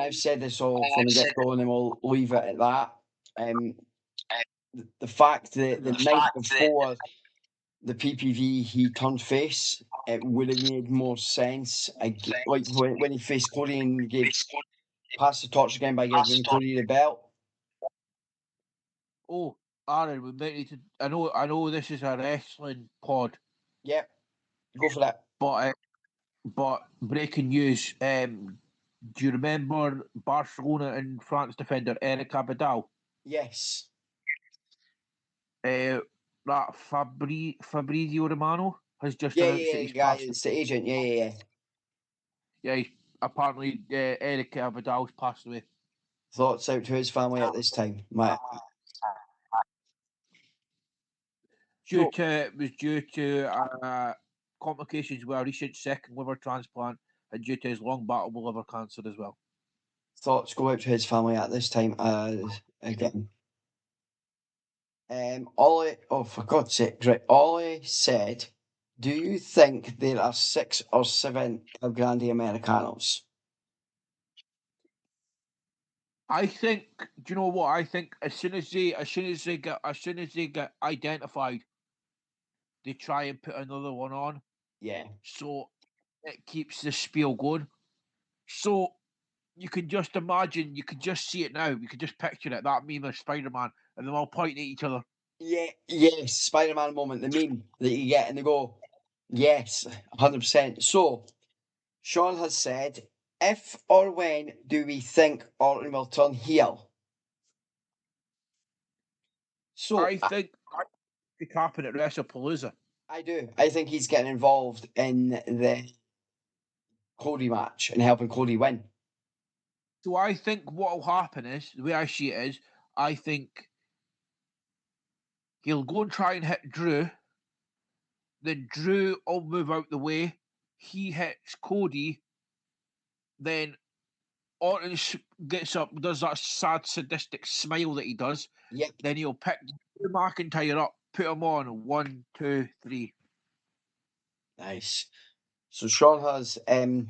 I've said this all from the get go, and then we'll leave it at that. The fact that the night before the PPV he turned face, it would have made more sense. Like when he faced Cody and gave passed the torch again by giving Cody the belt. Oh, Aaron, we might need to. I know this is a wrestling pod, Yep, go for that. but breaking news. Do you remember Barcelona and France defender Eric Abidal? Yes. That Fabrizio Romano has just Yeah, announced yeah, that yeah, he's guy, passed. it's the agent. Yeah, yeah, yeah. Yeah, apparently Eric Abidal's passed away. Thoughts out to his family at this time, Matt. So, It was due to complications with a recent second liver transplant and due to his long battle with liver cancer as well. thoughts go out to his family at this time again. Ollie, oh for God's sake, right? Ollie said, "Do you think there are 6 or 7 El Grande Americanos?" I think. Do you know what? I think as soon as they get identified, they try and put another one on, Yeah. so it keeps the spiel going. So you can just imagine, you can just see it now. You can just picture it. That meme of Spider-Man and them all pointing at each other. Yeah, yes, Spider-Man moment, the meme that you get, and they go, yes, 100%. So, Sean has said, if or when do we think Orton will turn heel? So, I think it could happen at WrestlePalooza. I do. I think he's getting involved in the Cody match and helping Cody win. So I think what will happen is, the way I see it is, I think he'll go and try and hit Drew. Then Drew will move out the way. He hits Cody. Then Orton gets up, does that sad, sadistic smile that he does. Yep. Then he'll pick Drew McIntyre up, put him on 1, 2, 3. Nice. So Sean has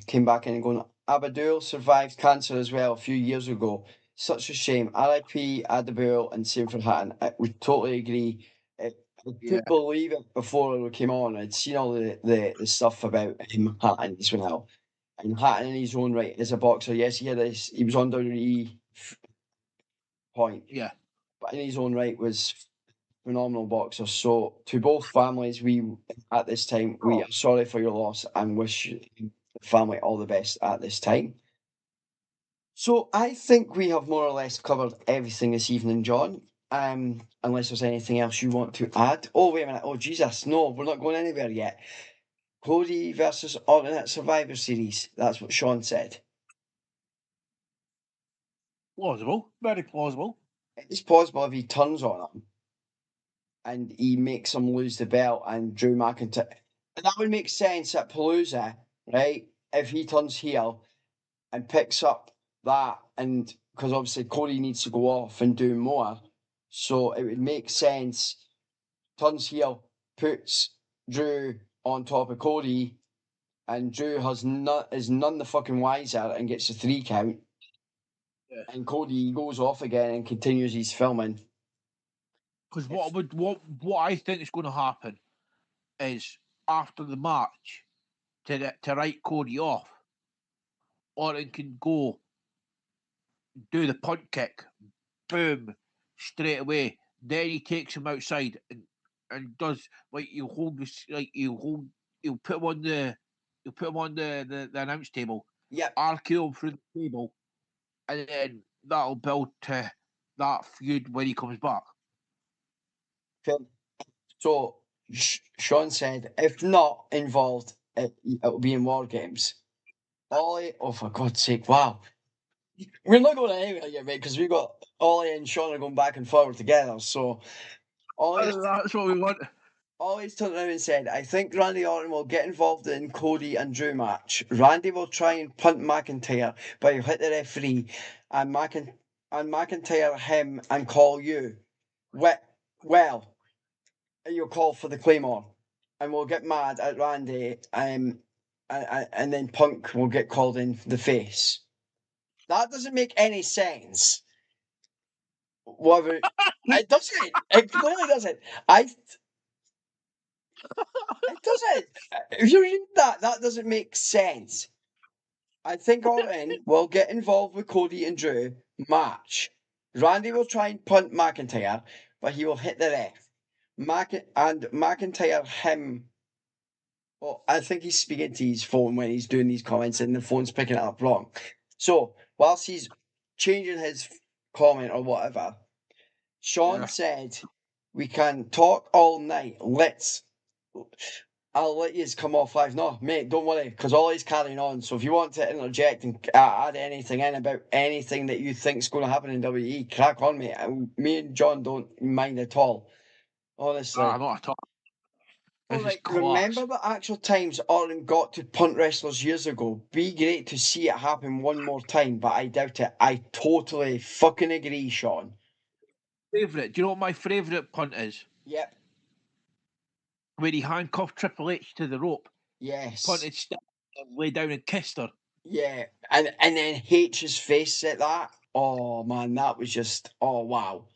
came back in and going, Abdul survived cancer as well a few years ago. Such a shame. RIP Abdul and same for Hatton. We totally agree. I Yeah. couldn't believe it before we came on. I'd seen all the stuff about him Hatton as well. And Hatton in his own right is a boxer. Yes, he was on WWE point. Yeah. But in his own right was phenomenal boxer. So to both families, we at this time we are sorry for your loss and wish the family all the best at this time. So I think we have more or less covered everything this evening, John. Unless there's anything else you want to add. Oh wait a minute. Oh Jesus, no, we're not going anywhere yet. Cody versus Orton at Survivor Series. That's what Sean said. Plausible. Very plausible. It's possible if he turns on him and he makes him lose the belt and Drew McIntyre. And that would make sense at Palooza, right? If he turns heel and picks up that, and because obviously Cody needs to go off and do more, so it would make sense. Turns heel, puts Drew on top of Cody, and Drew is none the fucking wiser and gets a 3 count. Yeah. And Cody goes off again and continues his filming. Because what I think is going to happen is after the match to write Cody off, Orton can go do the punt kick, boom, straight away. Then he takes him outside and does like he'll hold this like he'll put him on the announce table. Yep. RKO him through the table, and then that'll build to that feud when he comes back. So Sean said, if not involved, it'll be in War Games. Ollie, oh for God's sake, wow. We're not going anywhere yet, mate, because we got Ollie and Sean are going back and forward together. So That's what we want. Ollie's turned around and said, I think Randy Orton will get involved in Cody and Drew match. Randy will try and punt McIntyre, but he'll hit the referee and McIntyre him and call you. Well, you'll call for the Claymore, and we'll get mad at Randy, and then Punk will get called in the face. That doesn't make any sense. Whatever, it doesn't. It clearly doesn't. It doesn't. If you read that, that doesn't make sense. I think Orton will get involved with Cody and Drew match. Randy will try and punt McIntyre, but he will hit the ref. McIntyre him. Well, I think he's speaking to his phone when he's doing these comments, and the phone's picking it up wrong. So whilst he's changing his comment or whatever, Sean said, "We can talk all night. I'll let you come off live." No, mate, don't worry, because all he's carrying on. So if you want to interject and add anything in about anything that you think's going to happen in WWE, crack on, mate. Me and John don't mind at all. Honestly. Not at all. Well, like, remember the actual times Orton got to punt wrestlers years ago? Be great to see it happen one more time, but I doubt it. I totally fucking agree, Sean. Favourite? Do you know what my favourite punt is? Yep. Where he handcuffed Triple H to the rope. Yes. Punted, lay down and kissed her. Yeah, and then H's face at that. Oh man, that was just wow.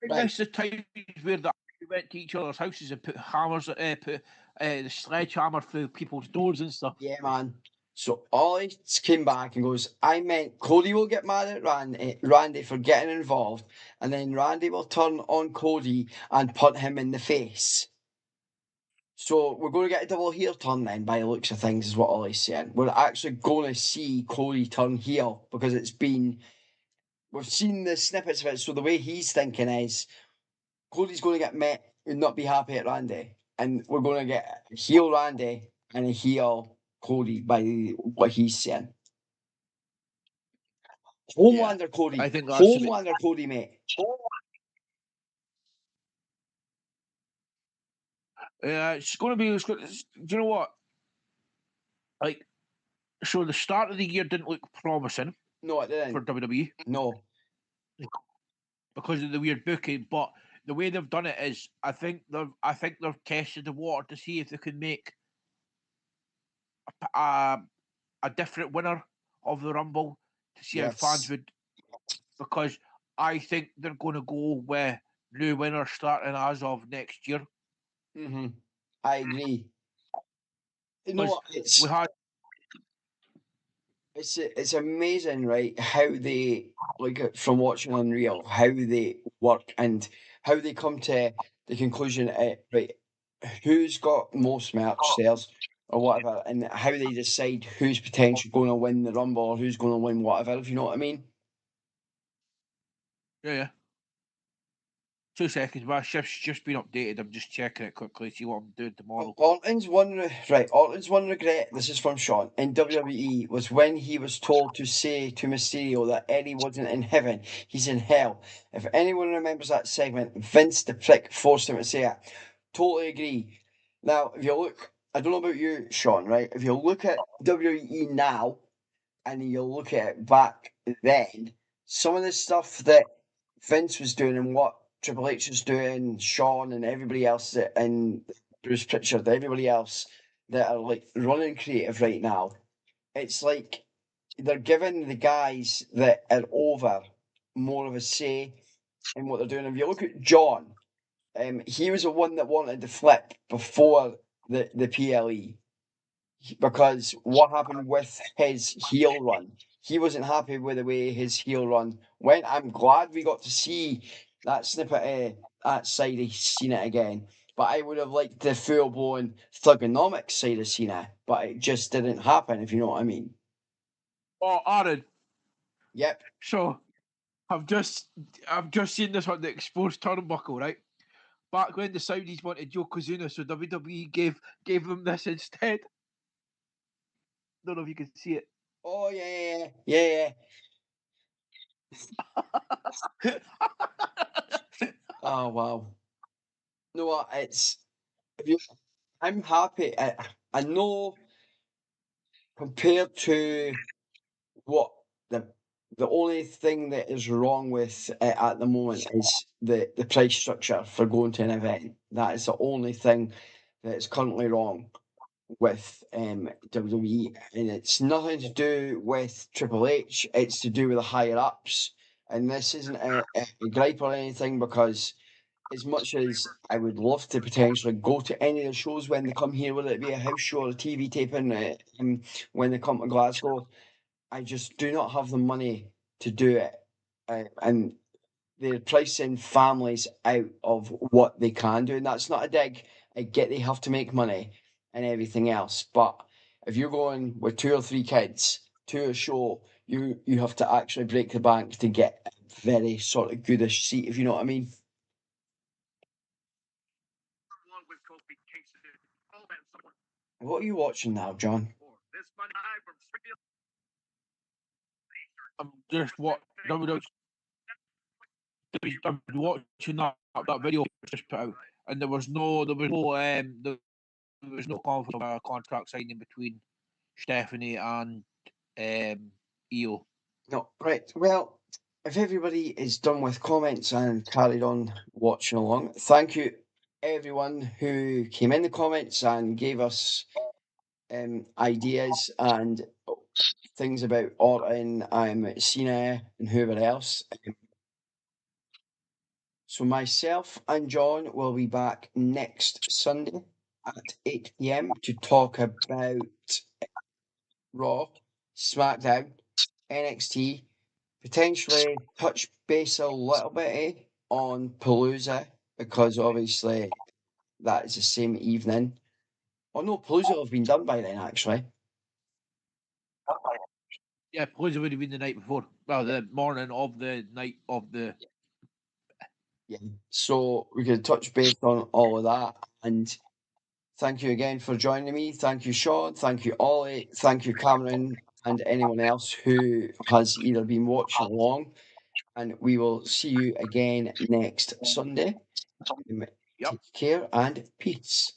I Right. miss the times where we went to each other's houses and put hammers, put the sledgehammer through people's doors and stuff. Yeah, man. So Ollie came back and goes, I meant Cody will get mad at Randy for getting involved, and then Randy will turn on Cody and punch him in the face. So we're going to get a double heel turn then, by the looks of things, is what Ollie's saying. We're actually going to see Cody turn heel because we've seen the snippets of it. So the way he's thinking is Cody's going to get met and not be happy at Randy, and we're going to get a heel Randy and a heel Cody by what he's saying. Homelander Cody. I think that's Homelander Cody, mate. It's going to be. Do you know what? Like, so the start of the year didn't look promising No, it didn't. for WWE No. because of the weird booking, but the way they've done it is, I think they've tested the water to see if they can make a different winner of the Rumble to see how fans Yes. would, because I think they're going to go with new winners starting as of next year. Mm-hmm. I agree. You know what? We had It's amazing, right? How they from watching Unreal, how they work and how they come to the conclusion, right? Who's got most merch sales or whatever, and how they decide who's potentially going to win the Rumble or who's going to win whatever. If you know what I mean. yeah. 2 seconds, my shift's just been updated. I'm just checking it quickly, see what I'm doing tomorrow. Orton's one regret. This is from Sean in WWE was when he was told to say to Mysterio that Eddie wasn't in heaven, he's in hell. If anyone remembers that segment, Vince the prick forced him to say it. Totally agree. Now, if you look, I don't know about you, Sean, right? If you look at WWE now and you look at it back then, some of the stuff that Vince was doing and what Triple H was doing, Sean and everybody else and Bruce Pritchard, everybody else that are like running creative right now, it's like they're giving the guys that are over more of a say in what they're doing. If you look at John, he was the one that wanted to flip before the PLE because what happened with his heel run, he wasn't happy with the way his heel run went. I'm glad we got to see that snippet of that side of Cena again, but I would have liked the full blown thugonomics side of Cena, but it just didn't happen, if you know what I mean. Oh, Arran. Yep. So I've just seen this on the exposed turnbuckle, right? Back when the Saudis wanted Yokozuna, so WWE gave them this instead. Don't know if you can see it. Oh yeah. Oh wow. You know what? If you, I'm happy. I know compared to what the only thing that is wrong with it at the moment is the price structure for going to an event. That is the only thing that is currently wrong with WWE, and it's nothing to do with Triple H. It's to do with the higher ups, and this isn't a gripe or anything because. As much as I would love to potentially go to any of the shows when they come here, whether it be a house show or a TV taping, when they come to Glasgow, I just do not have the money to do it. And they're pricing families out of what they can do. And that's not a dig. I get they have to make money and everything else. But if you're going with 2 or 3 kids to a show, you have to actually break the bank to get a very sort of goodish seat, if you know what I mean. What are you watching now, John? I'm just what WWE. I'm watching that video just put out, and there was no contract signing between Stephanie and Io. No, right. Well, if everybody is done with comments and carried on watching along, thank you everyone who came in the comments and gave us ideas and things about Orton, Cena, and whoever else. So myself and John will be back next Sunday at 8 p.m. to talk about Raw, SmackDown, NXT, potentially touch base a little bit on Palooza, because obviously that is the same evening. Oh no, Palooza will have been done by then actually. Yeah, Palooza would have been the night before. Well, the morning of the night of the. Yeah. So we could touch base on all of that. And thank you again for joining me. Thank you, Sean. Thank you, Ollie. Thank you, Cameron, and anyone else who has either been watching along. And we will see you again next Sunday. Yep. Take care and peace.